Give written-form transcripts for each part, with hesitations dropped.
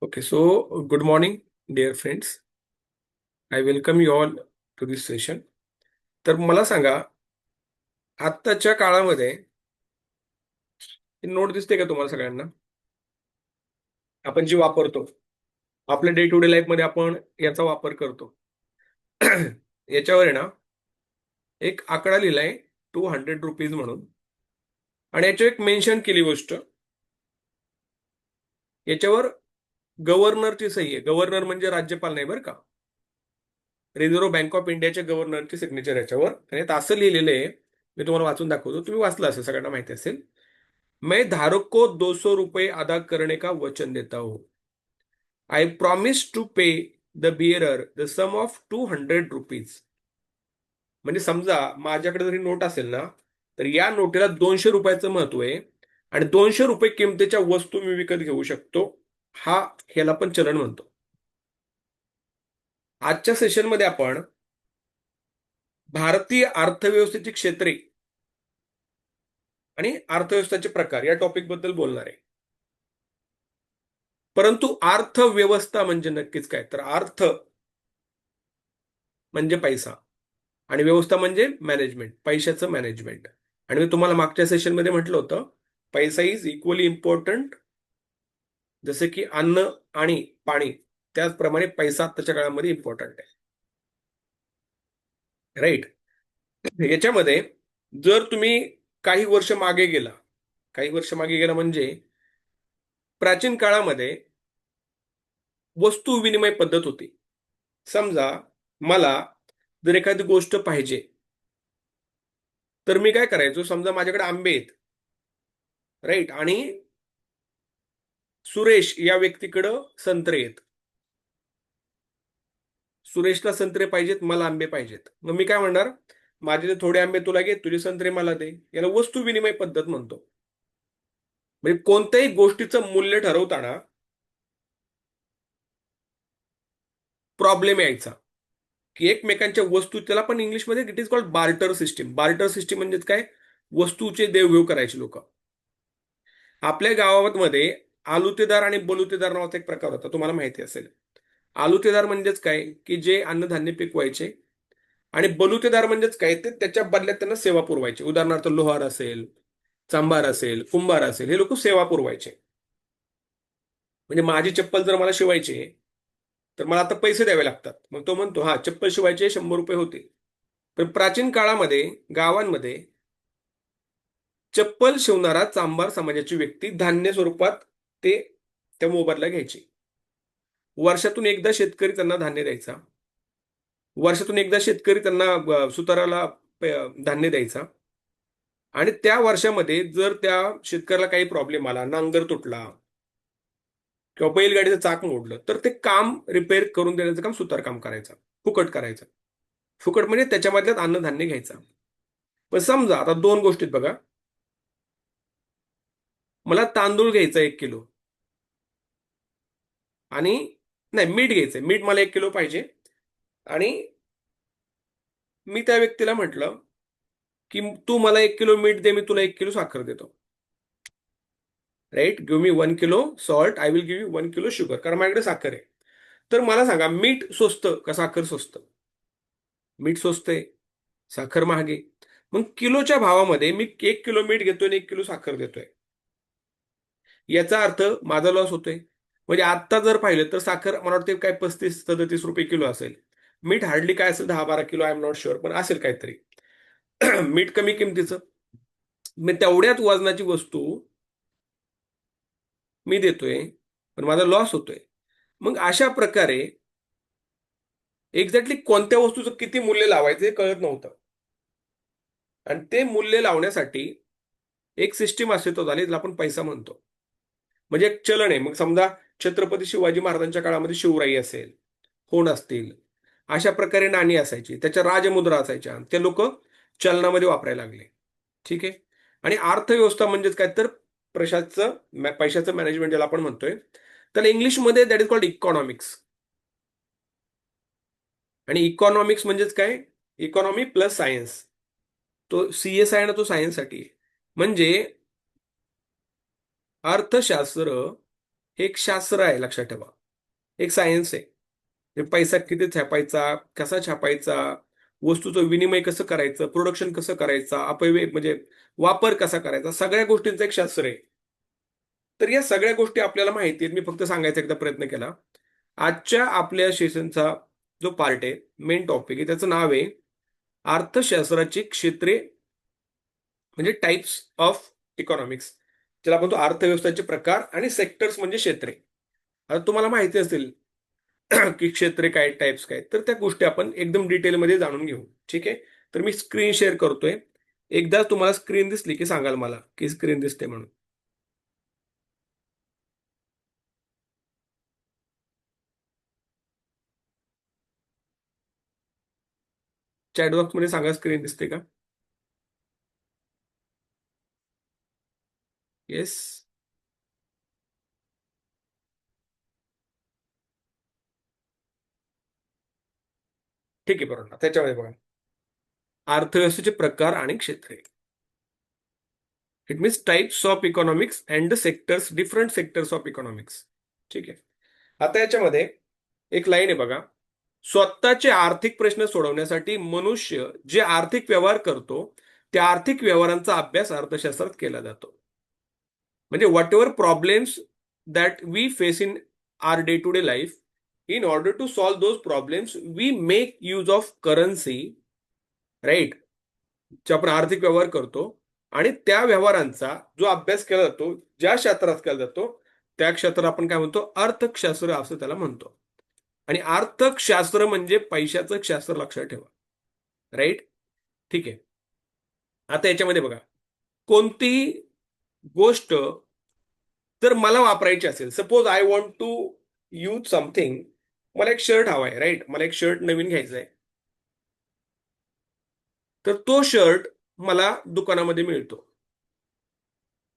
Okay, so good morning, dear friends. I welcome you all to this session. तर मला सांगा, आत्ताच्या काळामध्ये नोट दिसते का तुम्हाला सगळ्यांना? आपण जी वापरतो, आपल्या डे टू डे लाईफमध्ये आपण याचा वापर करतो. याच्यावर आहे ना, एक आकडा लिहिलाय ₹200 म्हणून आणि याच्यावर एक मेन्शन केली गोष्ट. याच्यावर गव्हर्नरची सही आहे. गव्हर्नर म्हणजे राज्यपाल नाही बरं का. रिझर्व्ह बँक ऑफ इंडियाच्या गव्हर्नरची सिग्नेचर याच्यावर आणि यात असं लिहिलेलं आहे. मी तुम्हाला वाचून दाखवतो. तुम्ही वाचलं असेल, सगळ्यांना माहिती असेल. मैं धारक को ₹200 अदा करने का वचन देता हूं. I promise to pay the bearer the sum of ₹200. म्हणजे समजा माझ्याकडे जरी नोट असेल ना, तर या नोटेला ₹200 महत्व आहे आणि ₹200 किमतीच्या वस्तू मी विकत घेऊ शकतो. हा ह्याला पण चलन म्हणतो. आजच्या सेशनमध्ये आपण भारतीय अर्थव्यवस्थेची क्षेत्रे आणि अर्थव्यवस्थेचे प्रकार या टॉपिक बद्दल बोलणार आहे. परंतु अर्थव्यवस्था म्हणजे नक्कीच काय? तर अर्थ म्हणजे पैसा आणि व्यवस्था म्हणजे मॅनेजमेंट, पैशाचं मॅनेजमेंट. आणि मी तुम्हाला मागच्या सेशनमध्ये म्हटलं होतं, पैसा इज इक्वली इम्पॉर्टंट. जसे की अन्न आणि पाणी, त्याचप्रमाणे पैसा आताच्या काळामध्ये इम्पॉर्टंट आहे. राईट. याच्यामध्ये जर तुम्ही काही वर्ष मागे गेला, म्हणजे प्राचीन काळामध्ये वस्तू विनिमय पद्धत होती. समजा मला जर एखादी गोष्ट पाहिजे, तर मी काय करायचो? समजा माझ्याकडे आंबे आहेत, राईट, आणि सुरेश या व्यक्तीकडं संत्रे आहेत. सुरेशला संत्रे पाहिजेत, मला आंबे पाहिजेत. मग मी काय म्हणणार? माझे थोडे आंबे तुला घे, तुझे संत्रे मला दे. याला वस्तू विनिमय पद्धत म्हणतो. म्हणजे कोणत्याही गोष्टीचं मूल्य ठरवताना प्रॉब्लेम यायचा की एकमेकांच्या वस्तू, त्याला पण इंग्लिशमध्ये it is called barter system. Barter system म्हणजे काय? वस्तूचे देवघेव करायचे लोक. आपल्या गावामध्ये आलुतेदार आणि बलुतेदार नावाचा एक प्रकार होता, तुम्हाला माहिती असेल. आलुतेदार म्हणजेच काय? की जे अन्नधान्य पिकवायचे. आणि बलुतेदार म्हणजेच काय? ते त्याच्या बदल्यात त्यांना सेवा पुरवायचे. उदाहरणार्थ लोहार असेल, चांभार असेल, कुंभार असेल, हे लोक सेवा पुरवायचे. म्हणजे माझी चप्पल जर मला शिवायची आहे, तर मला आता पैसे द्यावे लागतात. मग तो म्हणतो, हा, चप्पल शिवायचे ₹100 होते. पण प्राचीन काळामध्ये गावांमध्ये चप्पल शिवणारा चांभार समाजाची व्यक्ती धान्य स्वरूपात ते त्या मोबदला घ्यायची. वर्षातून एकदा शेतकरी त्यांना धान्य द्यायचा. वर्षातून एकदा शेतकरी त्यांना सुताराला धान्य द्यायचा. आणि त्या वर्षामध्ये जर त्या शेतकऱ्याला काही प्रॉब्लेम आला, नांगर तुटला किंवा बैलगाडीचं चाक मोडलं, तर ते काम रिपेअर करून देण्याचं काम सुतार काम करायचं. फुकट करायचं. फुकट म्हणजे त्याच्यामधल्यात अन्नधान्य घ्यायचा. पण समजा आता दोन गोष्टीत बघा. मला तांदूळ घ्यायचा 1 किलो आणि नाही, मीठ घ्यायचंय. मीठ मला 1 किलो पाहिजे. आणि मी त्या व्यक्तीला म्हटलं की तू मला 1 किलो मीठ दे, मी तुला 1 किलो साखर देतो. Right, give me 1 kilo salt, I will give you 1 kilo sugar. कारण माझ्याकडे साखर आहे. तर मला सांगा, मीठ स्वस्त का साखर स्वस्त? मीठ स्वस्त आहे, साखर महागे. मग किलोच्या भावामध्ये मी 1 किलो मीठ घेतोय आणि 1 किलो साखर देतोय. याचा अर्थ माझा लॉस होतोय. म्हणजे आता जर पाहिलं तर साखर मला वाटते काय ₹35-37 किलो असेल. मीठ हार्डली काय असेल, 10-12 kilo, I am not sure, पण असेल काहीतरी. मीठ कमी किमतीचं. मी तेवढ्याच वजनाची वस्तू मी देतोय, पण माझा लॉस होतोय. मग अशा प्रकारे एक्झॅक्टली कोणत्या वस्तूचं किती मूल्य लावायचं हे कळत नव्हतं. आणि ते मूल्य लावण्यासाठी एक सिस्टीम अस्तित्वात आली, ज्याला आपण पैसा म्हणतो. म्हणजे एक चलन आहे. मग समजा छत्रपती शिवाजी महाराजांच्या काळामध्ये शिवराई असेल, होण असतील, अशा प्रकारे नाणी असायची, त्याच्या राजमुद्रा असायच्या, ते लोक चलनामध्ये वापरायला लागले. ठीक आहे. आणि अर्थव्यवस्था म्हणजेच काय? तर पैशाचं मॅनेजमेंट ज्याला आपण म्हणतोय, तर इंग्लिशमध्ये दॅट इज कॉल्ड इकॉनॉमिक्स. आणि इकॉनॉमिक्स म्हणजेच काय? Economy plus science. तो सीएस आहे ना, तो सायन्ससाठी. म्हणजे अर्थशास्त्र हे एक शास्त्र आहे, लक्षात ठेवा. एक सायन्स आहे. हे पैसा किती छापायचा, कसा छापायचा, वस्तूचं विनिमय कसं करायचं, प्रोडक्शन कसं करायचं, अपव्यय म्हणजे वापर कसा करायचा, सगळ्या गोष्टींचं एक शास्त्र आहे. तर या सगळ्या गोष्टी आपल्याला माहिती आहेत. मी फक्त सांगायचा एकदा प्रयत्न केला. आजच्या आपल्या सेशनचा जो पार्ट आहे, मेन टॉपिक आहे, त्याचं नाव आहे अर्थशास्त्राची क्षेत्रे, म्हणजे टाइप्स ऑफ इकॉनॉमिक्स, ज्याला आपण तो अर्थव्यवस्थेचे प्रकार, आणि सेक्टर्स म्हणजे क्षेत्रे. आता तुम्हाला माहिती असेल की क्षेत्रे काय, टाइप्स काय, तर त्या गोष्टी आपण एकदम डिटेलमध्ये जाणून घेऊ. ठीक आहे. तर मी स्क्रीन शेअर करतोय. एकदा तुम्हाला स्क्रीन दिसली की सांगाल मला की स्क्रीन दिसते म्हणून. चॅटबॉक्स मध्ये सांगा स्क्रीन दिसते का? येस. ठीक आहे, बरोबर. त्याच्यामध्ये बघा, अर्थव्यवस्थेचे प्रकार आणि क्षेत्रे. It means types of economics and the sectors, different sectors of economics. ठीक आहे. आता याच्यामध्ये एक लाईन आहे बघा, स्वतःचे आर्थिक प्रश्न सोडवण्यासाठी मनुष्य जे आर्थिक व्यवहार करतो त्या आर्थिक व्यवहारांचा अभ्यास अर्थशास्त्रात केला जातो. म्हणजे whatever problems that we face in our day to day life, in order to solve those problems we make use of currency, right, जे आपण आर्थिक व्यवहार करतो, आणि त्या व्यवहारांचा जो अभ्यास केला जातो, ज्या क्षेत्रात केला जातो, त्या क्षेत्रात आपण काय म्हणतो, अर्थशास्त्र असं त्याला म्हणतो. आणि अर्थशास्त्र म्हणजे पैशाचं शास्त्र, लक्षात ठेवा. राईट. ठीक आहे. आता याच्यामध्ये बघा, कोणतीही गोष्ट जर मला वापरायची असेल, suppose I want to use something, मला एक शर्ट हवा आहे, राईट, मला एक शर्ट नवीन घ्यायचा आहे, तर तो शर्ट मला दुकानामध्ये मिळतो.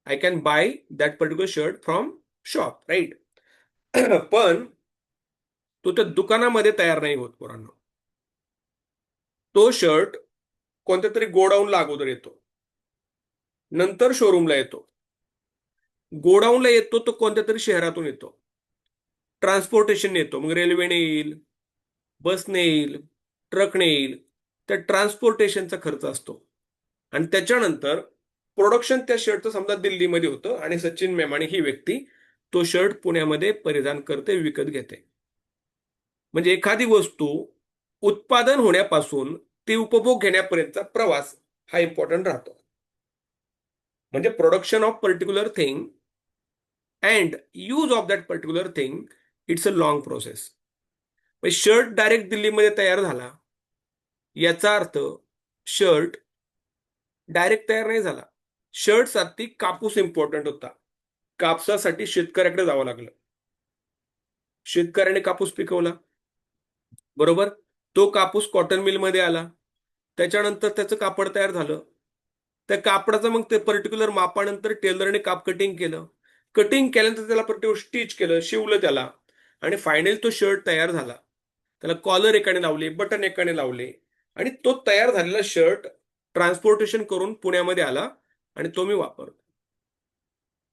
I can buy that particular shirt from shop, right. पण तो त्या दुकानामध्ये तयार नाही होत पोरांनो. तो शर्ट कोणत्या तरी गोडाऊनला अगोदर येतो, नंतर शोरूमला येतो. गोडाऊनला येतो तो कोणत्या तरी शहरातून येतो, ट्रान्सपोर्टेशन येतो, मग रेल्वेने येईल, बसने येईल, ट्रकने येईल. त्या ट्रान्सपोर्टेशनचा खर्च असतो. आणि त्याच्यानंतर प्रोडक्शन त्या शर्टचं समजा दिल्लीमध्ये होतं, आणि सचिन मेमाणी ही व्यक्ती तो शर्ट पुण्यामध्ये परिधान करते, विकत घेते. म्हणजे एखादी वस्तू उत्पादन होण्यापासून ते उपभोग घेण्यापर्यंतचा प्रवास हा इम्पॉर्टंट राहतो. म्हणजे production of particular thing and use of that particular thing, it's a long process. Shirt direct दिल्लीमध्ये तयार झाला याचा अर्थ शर्ट डायरेक्ट तयार नाही झाला. शर्टसाठी कापूस इम्पॉर्टंट होता. कापसासाठी शेतकऱ्याकडे जावं लागलं. शेतकऱ्याने कापूस पिकवला, बरोबर. तो कापूस कॉटन मिलमध्ये आला, त्याच्यानंतर त्याचं कापड तयार झालं. त्या कापडाचं मग ते पर्टिक्युलर मापानंतर टेलरने काप कटिंग केलं. कटिंग केल्यानंतर त्याला पर्टिक्युलर स्टिच केलं, शिवलं त्याला, आणि फायनली तो शर्ट तयार झाला. त्याला कॉलर एकाने लावले, बटन एकाने लावले, आणि तो तयार झालेला शर्ट ट्रान्सपोर्टेशन करून पुण्यामध्ये आला, आणि तो मी वापरतो.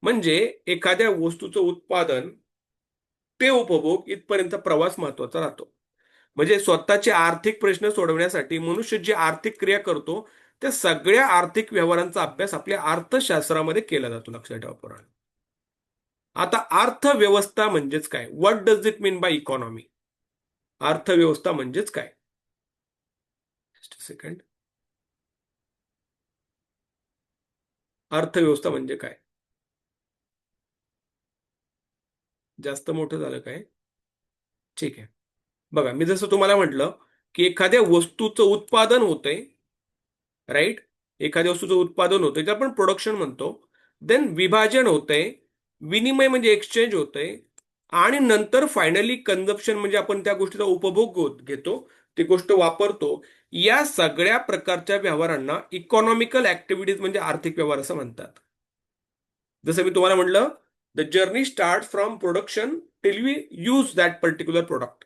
म्हणजे एखाद्या वस्तूचं उत्पादन ते उपभोग इथपर्यंत प्रवास महत्वाचा राहतो. म्हणजे स्वतःचे आर्थिक प्रश्न सोडवण्यासाठी मनुष्य जी आर्थिक क्रिया करतो त्या सगळ्या आर्थिक व्यवहारांचा अभ्यास आपल्या अर्थशास्त्रामध्ये केला जातो, लक्षात ठेवा पोरांनो. आता अर्थव्यवस्था म्हणजेच काय, what does it mean by economy? अर्थव्यवस्था म्हणजेच काय? सेकंड. अर्थव्यवस्था म्हणजे काय? जास्त मोठं झालं काय? ठीक आहे. बघा, मी जसं तुम्हाला म्हटलं की एखाद्या वस्तूचं उत्पादन होतंय, राईट, एखाद्या वस्तूचं उत्पादन होतंय, ते आपण प्रोडक्शन म्हणतो. देन विभाजन होतंय, विनिमय म्हणजे एक्सचेंज होतंय, आणि नंतर फायनली कन्झप्शन म्हणजे आपण त्या गोष्टीचा उपभोग घेतो, ती गोष्ट वापरतो. या सगळ्या प्रकारच्या व्यवहारांना इकॉनॉमिकल ऍक्टिव्हिटीज म्हणजे आर्थिक व्यवहार असं म्हणतात. जसं मी तुम्हाला म्हटलं, the journey start from production till we use that particular product,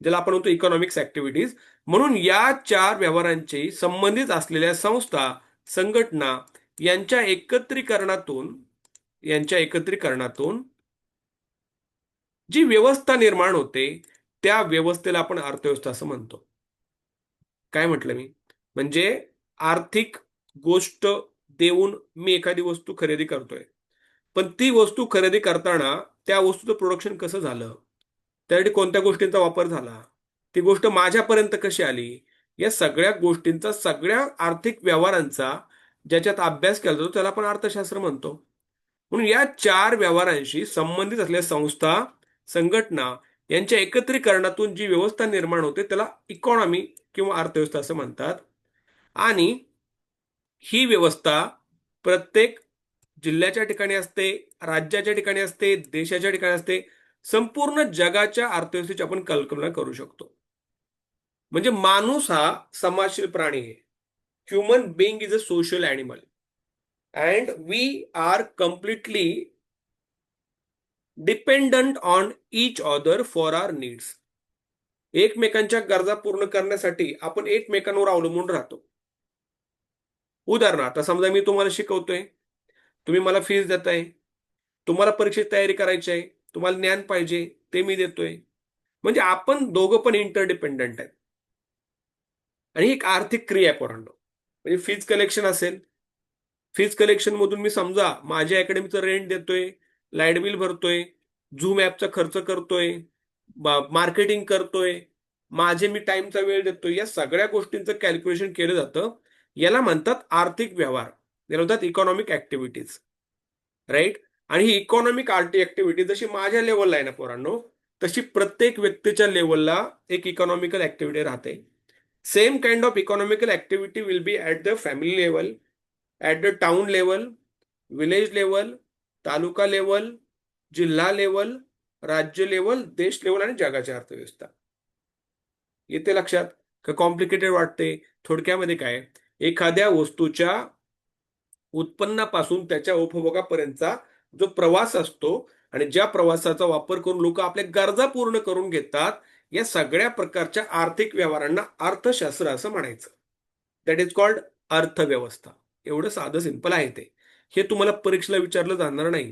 ज्याला आपण म्हणतो इकॉनॉमिक्स ऍक्टिव्हिटीज. म्हणून या चार व्यवहारांची संबंधित असलेल्या संस्था, संघटना यांच्या एकत्रीकरणातून जी व्यवस्था निर्माण होते त्या व्यवस्थेला आपण अर्थव्यवस्था असं म्हणतो. काय म्हटलं मी? म्हणजे आर्थिक गोष्ट देऊन मी एखादी वस्तू खरेदी करतोय. पण ती वस्तू खरेदी करताना त्या वस्तूचं प्रोडक्शन कसं झालं? त्यासाठी कोणत्या गोष्टींचा वापर झाला? ती गोष्ट माझ्यापर्यंत कशी आली? या सगळ्या गोष्टींचा, सगळ्या आर्थिक व्यवहारांचा ज्याच्यात अभ्यास केला जातो त्याला आपण अर्थशास्त्र म्हणतो. म्हणून या 4 व्यवहारांशी संबंधित असलेल्या संस्था, संघटना यांच्या एकत्रीकरणातून जी व्यवस्था निर्माण होते त्याला इकॉनॉमी किंवा अर्थव्यवस्था असं म्हणतात. आणि ही व्यवस्था प्रत्येक जिल्ह्याच्या ठिकाणी असते, राज्याच्या ठिकाणी असते, देशाच्या ठिकाणी असते. संपूर्ण जगाच्या अर्थव्यवस्थेची आपण कल्पना करू शकतो. म्हणजे माणूस हा समाजशील प्राणी आहे. Human being is a social animal and we are completely dependent on each other for our needs. एकमेकांच्या गरजा पूर्ण करण्यासाठी आपण एकमेकांवर अवलंबून राहतो. उदाहरणार्थ समजा मी तुम्हाला शिकवतोय, तुम्ही मला फीस देताय, तुम्हाला परीक्षेची तयारी करायची आहे, तुम्हाला ज्ञान पाहिजे ते मी देतोय. म्हणजे आपण दोघं पण इंटरडिपेंडंट आहेत. आणि ही एक आर्थिक क्रिया आहे पोरांनो. म्हणजे फीज कलेक्शन असेल, फीज कलेक्शन मधून मी समजा माझ्या अकॅडमीचं रेंट देतोय, लाईट बिल भरतोय, झूम ॲपचा खर्च करतोय, मार्केटिंग करतोय, माझे मी टाइमचा वेळ देतोय, या सगळ्या गोष्टींचं कॅल्क्युलेशन केलं जातं. याला म्हणतात आर्थिक व्यवहार. याला म्हणतात इकॉनॉमिक ऍक्टिव्हिटीज. राईट? आणि ही इकॉनॉमिक ऍक्टिव्हिटी जशी माझ्या लेवलला आहे ना पोरांनो, तशी प्रत्येक व्यक्तीच्या लेवलला एक इकॉनॉमिकल ऍक्टिव्हिटी राहते. Same kind of economical activity will be at the family level, at the town level, village level, taluka level, जिल्हा लेवल, राज्य लेवल, देश लेवल आणि जगाची अर्थव्यवस्था. येते लक्षात? का कॉम्प्लिकेटेड वाटते? थोडक्यामध्ये काय, एखाद्या वस्तूच्या उत्पन्नापासून त्याच्या उपभोगापर्यंतचा जो प्रवास असतो आणि ज्या प्रवासाचा वापर करून लोक आपल्या गरजा पूर्ण करून घेतात, या सगळ्या प्रकारच्या आर्थिक व्यवहारांना अर्थशास्त्र असं म्हणायचं. दॅट इज कॉल्ड अर्थव्यवस्था. एवढं साधं सिंपल आहे ते. हे तुम्हाला परीक्षेला विचारलं जाणार नाही.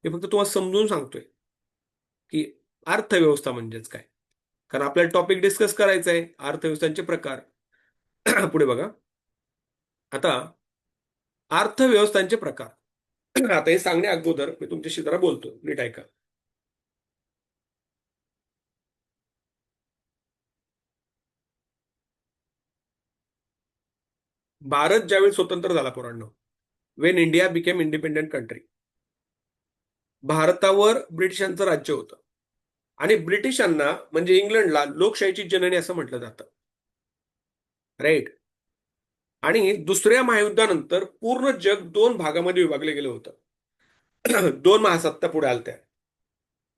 हे फक्त तुम्हाला समजून सांगतोय की अर्थव्यवस्था म्हणजेच काय. कारण आपल्याला टॉपिक डिस्कस करायचा आहे अर्थव्यवस्थांचे प्रकार. पुढे बघा. आता अर्थव्यवस्थांचे प्रकार. आता हे सांगण्या अगोदर मी तुमच्याशी जरा बोलतो, नीट ऐका. भारत ज्यावेळी स्वतंत्र झाला पोरांनो, Wien India became independent country, भारतावर ब्रिटिशांचं राज्य होतं. आणि ब्रिटिशांना म्हणजे इंग्लंडला लोकशाहीची जननी असं म्हटलं जातं. राईट? आणि दुसऱ्या महायुद्धानंतर पूर्ण जग 2 भागामध्ये विभागले गेलं होतं. 2 महासत्ता पुढे आलत्या.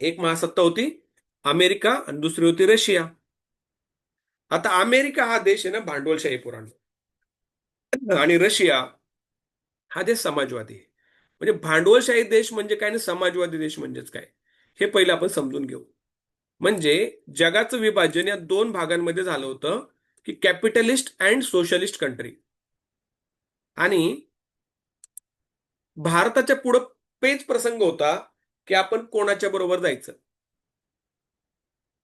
एक महासत्ता होती अमेरिका आणि दुसरी होती रशिया. आता अमेरिका हा देश आहे ना भांडवलशाही पुराण, आणि रशिया हा देश समाजवादी आहे. म्हणजे भांडवलशाही देश म्हणजे काय आणि समाजवादी देश म्हणजेच काय, हे पहिलं आपण समजून घेऊ. म्हणजे जगाचं विभाजन या 2 भागांमध्ये झालं होतं, की कॅपिटलिस्ट अँड सोशलिस्ट कंट्री. आणि भारताच्या पुढं पेच प्रसंग होता की आपण कोणाच्या बरोबर जायचं.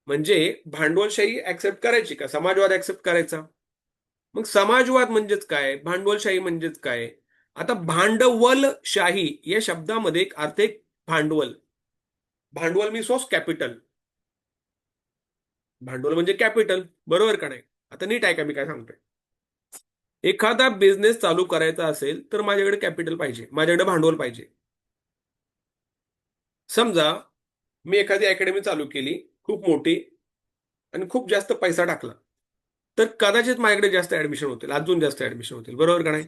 म्हणजे भांडवलशाही ऍक्सेप्ट करायची का समाजवाद ऍक्सेप्ट करायचा? मग समाजवाद म्हणजेच काय, भांडवलशाही म्हणजेच काय? आता भांडवलशाही या शब्दामध्ये एक अर्थ आहे भांडवल. भांडवल मीन्स ऑफ कॅपिटल. भांडवल म्हणजे कॅपिटल, बरोबर का नाही? आता नीट आहे का मी काय सांगतोय. एखादा बिझनेस चालू करायचा असेल तर माझ्याकडे कॅपिटल पाहिजे, माझ्याकडे भांडवल पाहिजे. समजा मी एखादी अकॅडमी चालू केली खूप मोठी आणि खूप जास्त पैसा टाकला, तर कदाचित माझ्याकडे जास्त ऍडमिशन होतील, अजून जास्त ऍडमिशन होतील, बरोबर का नाही?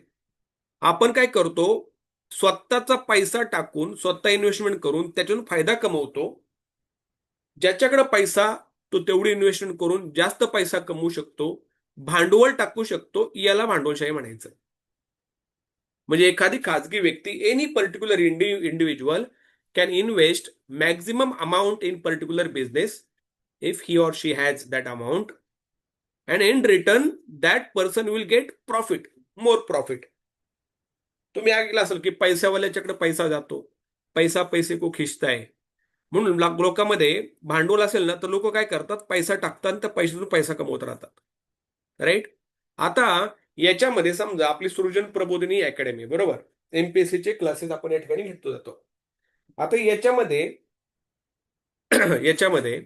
आपण काय करतो, स्वतःचा पैसा टाकून स्वतः इन्व्हेस्टमेंट करून त्याच्यातून फायदा कमवतो. ज्याच्याकडे पैसा तो तेवढी इन्व्हेस्टमेंट करून जास्त पैसा कमवू शकतो, भांडवल टाकू शकतो, याला भांडवलशाही म्हणायचं. म्हणजे एखादी खाजगी व्यक्ती, any particular individual can invest maximum amount in particular business if he or she has that amount, and in return that person will get profit, more profit. तुम्ही ऐकलं असेल की पैशावाल्याच्याकडे पैसा जातो, पैसा पैसे को खिंचता है. म्हणून लोकांमध्ये भांडवल असेल ना तर लोक काय करतात, पैसा टाकतात आणि त्या पैशातून पैसा कमवत राहतात. राईट. आता याच्यामध्ये समजा आपली सृजन प्रबोधिनी अकॅडमी, बरोबर, MPSC चे क्लासेस आपण या ठिकाणी घेतलो जातो. आता याच्यामध्ये याच्यामध्ये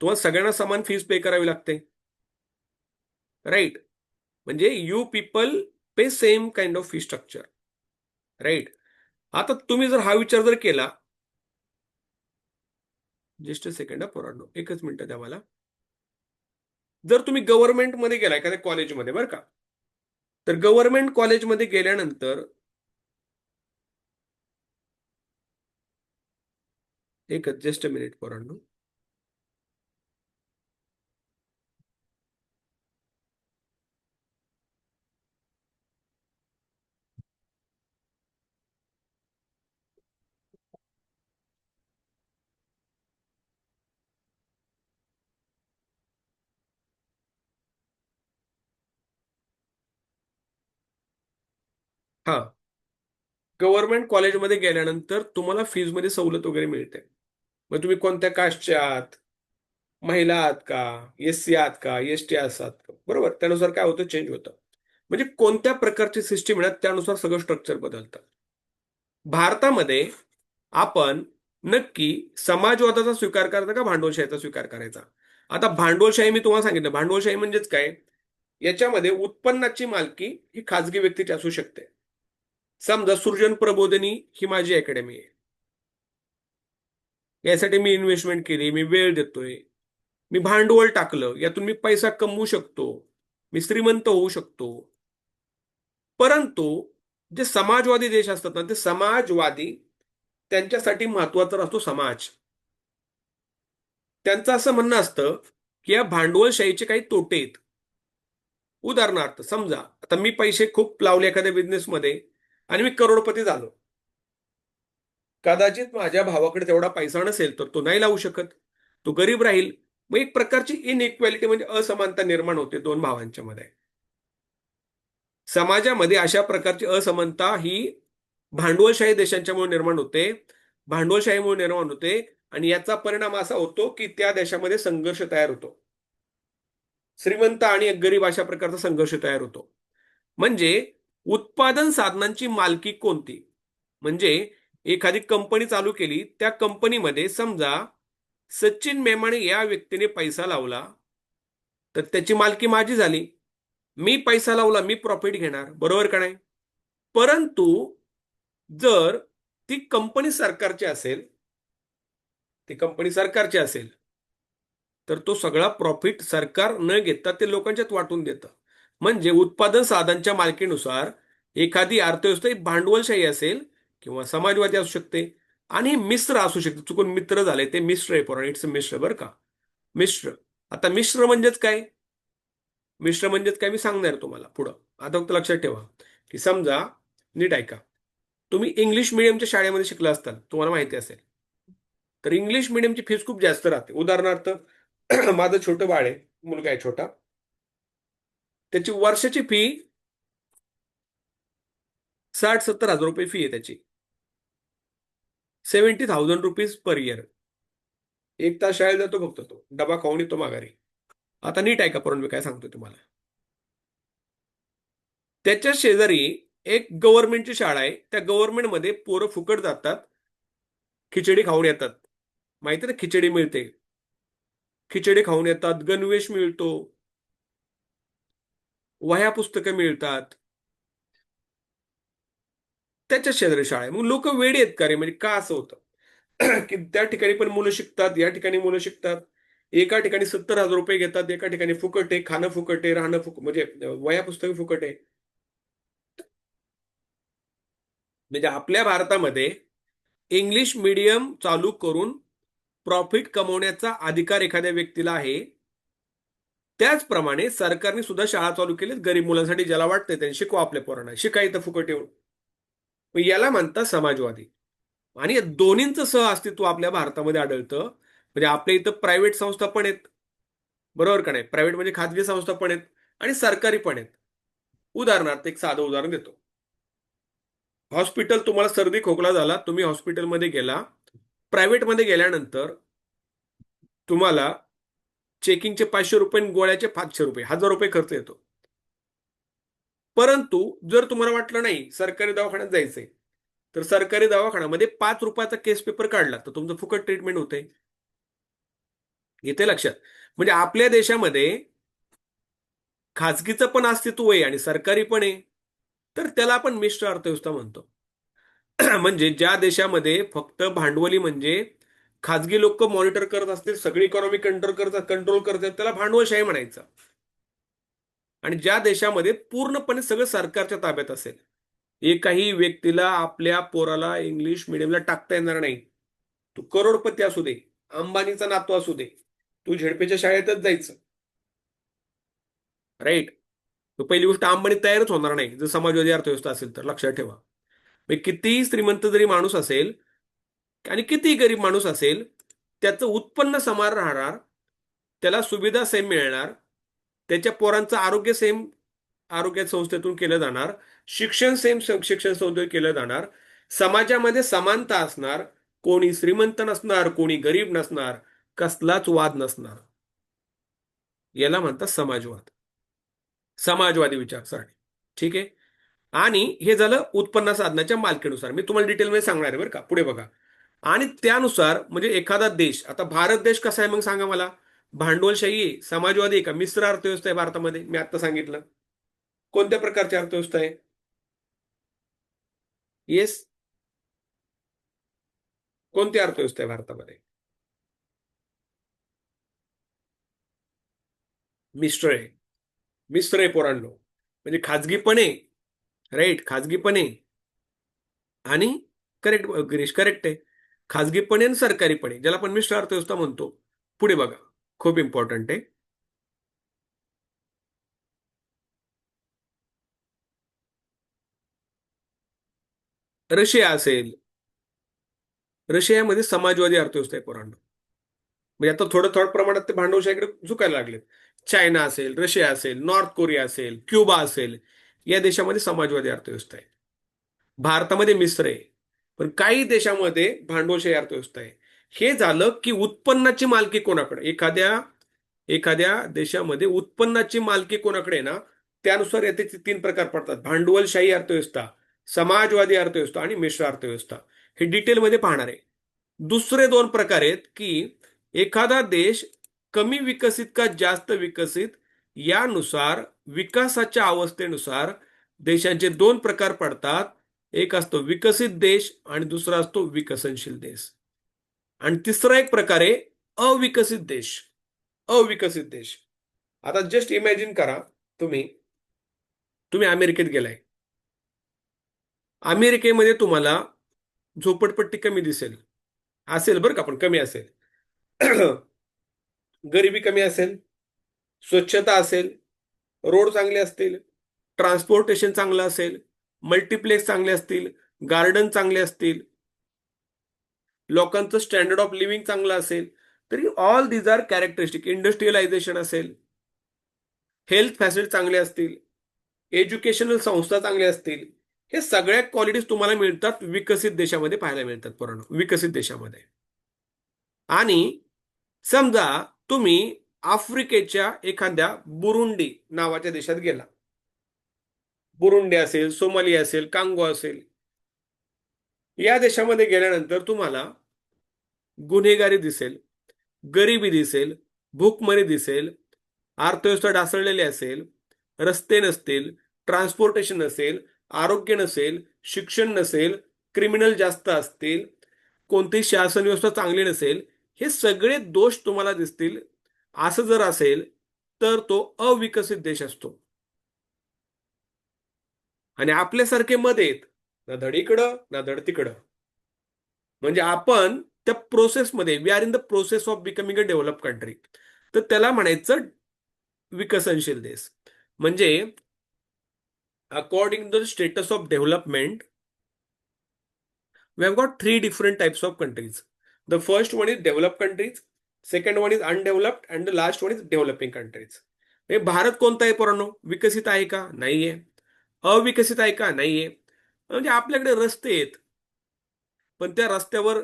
तुम्हाला सगळ्यांना समान फीस पे करावी लागते. राईट. म्हणजे you people pay same kind of fee structure. Right. आता तुम्ही जर हा विचार जर केला, जस्ट अ सेकंड पोरांनो, एकच मिनिट द्या मला. जर तुम्ही गव्हर्नमेंटमध्ये गेला एखाद्या कॉलेजमध्ये, बरं का, तर गव्हर्नमेंट कॉलेजमध्ये गेल्यानंतर, एकच जस्ट अ मिनिट पोरांनो. हा, गव्हर्नमेंट कॉलेजमध्ये गेल्यानंतर तुम्हाला फीजमध्ये सवलत वगैरे मिळते. मग तुम्ही कोणत्या कास्टचे आहात, महिला आहात का, SC आहात का, ST आहात का, बरोबर, त्यानुसार काय होतं, चेंज होतं. म्हणजे कोणत्या प्रकारची सिस्टीम आहे त्यानुसार सगळं स्ट्रक्चर बदलतं. भारतामध्ये आपण नक्की समाजवादाचा स्वीकार करायचा का भांडवलशाहीचा स्वीकार करायचा? आता भांडवलशाही मी तुम्हाला सांगितलं, भांडवलशाही म्हणजेच काय, याच्यामध्ये उत्पन्नाची मालकी ही खाजगी व्यक्तीची असू शकते. समजा सृजन प्रबोधिनी ही माझी अकॅडमी आहे, यासाठी मी इन्व्हेस्टमेंट केली, मी वेळ देतोय, मी भांडवल टाकलं, यातून मी पैसा कमवू शकतो, मी श्रीमंत होऊ शकतो. परंतु जे समाजवादी देश असतात ना, ते समाजवादी, त्यांच्यासाठी महत्वाचा असतो समाज. त्यांचं असं म्हणणं असतं की या भांडवलशाहीचे काही तोटे आहेत. उदाहरणार्थ समजा आता मी पैसे खूप लावले एखाद्या बिझनेसमध्ये आणि मी करोडपती झालो. कदाचित माझ्या भावाकडे तेवढा पैसा नसेल तर तो नाही लावू शकत, तो गरीब राहील. मग एक प्रकारची इनइक्वॅलिटी म्हणजे असमानता निर्माण होते दोन भावांच्या मध्ये. समाजामध्ये अशा प्रकारची असमानता ही भांडवलशाही देशांच्यामुळे निर्माण होते, भांडवलशाहीमुळे निर्माण होते. आणि याचा परिणाम असा होतो की त्या देशामध्ये संघर्ष तयार होतो, श्रीमंत आणि गरीब अशा प्रकारचा संघर्ष तयार होतो. म्हणजे उत्पादन साधनांची मालकी कोणती, म्हणजे एखादी कंपनी चालू केली, त्या कंपनीमध्ये समजा सचिन मेमाणे या व्यक्तीने पैसा लावला, तर त्याची मालकी माझी झाली. मी पैसा लावला, मी प्रॉफिट घेणार, बरोबर का नाही? परंतु जर ती कंपनी सरकारची असेल, ती कंपनी सरकारची असेल, तर तो सगळा प्रॉफिट सरकार न घेता ते लोकांच्यात वाटून देतं. म्हणजे उत्पादन साधनांच्या मालकीनुसार एखादी अर्थव्यवस्था ही भांडवलशाही असेल किंवा समाजवादी असू शकते, आणि मिश्र असू शकते. चुकून मित्र झाले, ते मिश्र आहे, पोरा, इट्स मिश्र, बरं का, मिश्र. आता मिश्र म्हणजेच काय, मिश्र म्हणजेच काय मी सांगणार तुम्हाला पुढं. आता फक्त लक्षात ठेवा की समजा, नीट ऐका, तुम्ही इंग्लिश मिडियमच्या शाळेमध्ये शिकला असताल, तुम्हाला माहिती असेल, तर इंग्लिश मिडियमची फीस खूप जास्त राहते. उदाहरणार्थ माझं छोटं बाळ आहे, मुलगा आहे छोटा, त्याची वर्षाची फी 60-70 हजार रुपये फी आहे त्याची. 70,000 रुपीज पर इयर. एक तास शाळेत जातो फक्त तो, डबा खाऊन येतो माघारी. आता नीट ऐका करून मी काय सांगतो तुम्हाला. त्याच्या शेजारी एक गव्हर्नमेंटची शाळा आहे, त्या गव्हर्नमेंटमध्ये पोरं फुकट जातात, खिचडी खाऊन येतात. माहिती ना, खिचडी मिळते, खिचडी खाऊन येतात, गणवेश मिळतो, वह्या पुस्तकं मिळतात. त्याच्या शेजारी शाळा आहे. मग लोक वेडे आहेत का रे, म्हणजे का असं होतं की त्या ठिकाणी पण मुलं शिकतात, या ठिकाणी मुलं शिकतात. एका ठिकाणी 70,000 रुपये घेतात, एका ठिकाणी फुकट आहे, खाणं फुकट आहे, राहणं फुकट, म्हणजे वह्या पुस्तकं फुकट आहे. म्हणजे आपल्या भारतामध्ये इंग्लिश मीडियम चालू करून प्रॉफिट कमवण्याचा अधिकार एखाद्या व्यक्तीला आहे. त्याचप्रमाणे सरकारने सुद्धा शाळा चालू केलीत गरीब मुलांसाठी, ज्याला वाटतंय त्यांनी शिकवा आपल्या पोरांना, शिका इथं फुकट येऊन. मग याला म्हणतात समाजवादी. आणि या दोन्हींचं सहअस्तित्व आपल्या भारतामध्ये आढळतं. म्हणजे आपल्या इथं प्रायव्हेट संस्था पण आहेत, बरोबर का नाही, प्रायव्हेट म्हणजे खाजगी संस्था पण आहेत आणि सरकारी पण आहेत. उदाहरणार्थ एक साधं उदाहरण देतो. हॉस्पिटल, तुम्हाला सर्दी खोकला झाला, तुम्ही हॉस्पिटलमध्ये गेला, प्रायव्हेटमध्ये गेल्यानंतर तुम्हाला चेकिंगचे 500 रुपये आणि गोळ्याचे 500 रुपये, 1000 रुपये खर्च येतो. परंतु जर तुम्हाला वाटलं नाही सरकारी दवाखान्यात जायचंय, तर सरकारी दवाखान्यामध्ये 5 रुपयाचा केस पेपर काढला तर तुमचं फुकट ट्रीटमेंट होते. इथे लक्षात. म्हणजे आपल्या देशामध्ये खाजगीचं पण अस्तित्व आहे आणि सरकारी पण आहे. तर त्याला आपण मिश्र अर्थव्यवस्था म्हणतो. म्हणजे ज्या देशामध्ये फक्त भांडवली म्हणजे खाजगी लोक मॉनिटर करत असतील, सगळी इकॉनॉमी कंट्रोल करतात, त्याला भांडवलशाही म्हणायचं. आणि ज्या देशामध्ये पूर्णपणे सगळं सरकारच्या ताब्यात असेल, एकाही व्यक्तीला आपल्या पोराला इंग्लिश मिडियमला टाकता येणार नाही. तू करोडपती असू दे, अंबानीचा नातू असू दे, तू झेडपीच्या शाळेतच जायचं. राईट. पहिली गोष्ट, अंबानी तयारच होणार नाही जर समाजवादी अर्थव्यवस्था असेल तर, लक्षात ठेवा. कितीही श्रीमंत जरी माणूस असेल आणि कितीही गरीब माणूस असेल, त्याचं उत्पन्न समान राहणार, त्याला सुविधा सेम मिळणार, त्याच्या पोरांचं आरोग्य सेम आरोग्य संस्थेतून केलं जाणार, शिक्षण सेम शिक्षण संस्थेतून केलं जाणार, समाजामध्ये समानता असणार, कोणी श्रीमंत नसणार, कोणी गरीब नसणार, कसलाच वाद नसणार. याला म्हणतात समाजवाद, समाजवादी विचारसरणी. ठीक आहे. आणि हे झालं उत्पन्न साधनाच्या मालकीनुसार. मी तुम्हाला डिटेलमध्ये सांगणार आहे बरं का, पुढे बघा. आणि त्यानुसार म्हणजे एखादा देश, आता भारत देश कसा आहे मग सांगा मला. भांडवलशाही आहे, समाजवादी आहे का, मिश्र अर्थव्यवस्था आहे भारतामध्ये? मी आता सांगितलं. कोणत्या प्रकारची अर्थव्यवस्था आहे? येस. कोणती अर्थव्यवस्था आहे भारतामध्ये? मिश्र आहे. मिश्र आहे पोरांनो. म्हणजे खाजगीपणे, राईट, खाजगीपणे आणि करेक्ट गिरीश, करेक्ट आहे. खाजगीपणे आणि सरकारीपणे, ज्याला आपण मिश्र अर्थव्यवस्था म्हणतो. पुढे बघा, खूप इम्पॉर्टंट आहे. रशिया असेल, रशियामध्ये समाजवादी अर्थव्यवस्था आहे पोरांनो. म्हणजे आता थोडं थोडं प्रमाणात ते भांडवलशाहीकडे झुकायला लागलेत. चायना असेल, रशिया असेल, नॉर्थ कोरिया असेल, क्युबा असेल, या देशामध्ये समाजवादी अर्थव्यवस्था आहे. भारतामध्ये मिश्र आहे. पण काही देशामध्ये भांडवलशाही अर्थव्यवस्था आहे. हे झालं की उत्पन्नाची मालकी कोणाकडे, एखाद्या एखाद्या देशामध्ये उत्पन्नाची मालकी कोणाकडे आहे ना, त्यानुसार याचे 3 प्रकार पडतात: भांडवलशाही अर्थव्यवस्था, समाजवादी अर्थव्यवस्था आणि मिश्र अर्थव्यवस्था. हे डिटेलमध्ये पाहणार आहे. दुसरे 2 प्रकार आहेत की एखादा देश कमी विकसित का जास्त विकसित, यानुसार विकासाच्या अवस्थेनुसार देशांचे 2 प्रकार पडतात. एक असतो विकसित देश आणि दुसरा असतो विकसनशील देश. आणि तिसरा एक प्रकार आहे अविकसित देश. अविकसित देश. आता जस्ट इमॅजिन करा, तुम्ही तुम्ही अमेरिकेत गेलाय. अमेरिकेमध्ये तुम्हाला झोपडपट्टी कमी दिसेल, असेल बरं का, पण कमी असेल. गरिबी कमी असेल, स्वच्छता असेल, रोड चांगले असतील, ट्रान्सपोर्टेशन चांगलं असेल, मल्टिप्लेक्स चांगले असतील, गार्डन चांगले असतील, लोकांचं स्टँडर्ड ऑफ लिव्हिंग चांगलं असेल, तरी all these are characteristic. Industrialisation असेल, हेल्थ फॅसिलिटी चांगले असतील, एज्युकेशनल संस्था चांगल्या असतील, हे सगळ्या क्वालिटीज तुम्हाला मिळतात विकसित देशामध्ये, पाहायला मिळतात पोरांनो, विकसित देशामध्ये. आणि समजा तुम्ही आफ्रिकेच्या एखाद्या बुरुंडी नावाच्या देशात गेला. बुरुंडी असेल, सोमालिया असेल, कांगो असेल, या देशामध्ये गेल्यानंतर तुम्हाला गुन्हेगारी दिसेल, गरिबी दिसेल, भूकमरी दिसेल, अर्थव्यवस्था ढासळलेली असेल, रस्ते नसतील, ट्रान्सपोर्टेशन नसेल, आरोग्य नसेल, शिक्षण नसेल, क्रिमिनल जास्त असतील, कोणतीही शासन व्यवस्था चांगली नसेल, हे सगळे दोष तुम्हाला दिसतील. असं जर असेल तर तो अविकसित देश असतो. आणि आपल्यासारखे मध्ये आहेत, ना धड इकडं ना धड तिकडं. म्हणजे आपण त्या प्रोसेसमध्ये, we are in the process of becoming a develop country, तर त्याला म्हणायचं विकसनशील देश. म्हणजे according to the status of development, we have got 3 different types of countries. The first one is developed countries, second one is undeveloped, and the last one is developing countries. Bharat कोणता आहे पोरांनो? विकसित आहे का? नाहीये. अविकसित आहे का? नाहीये. म्हणजे आपल्याकडे रस्ते आहेत, पण त्या रस्त्यावर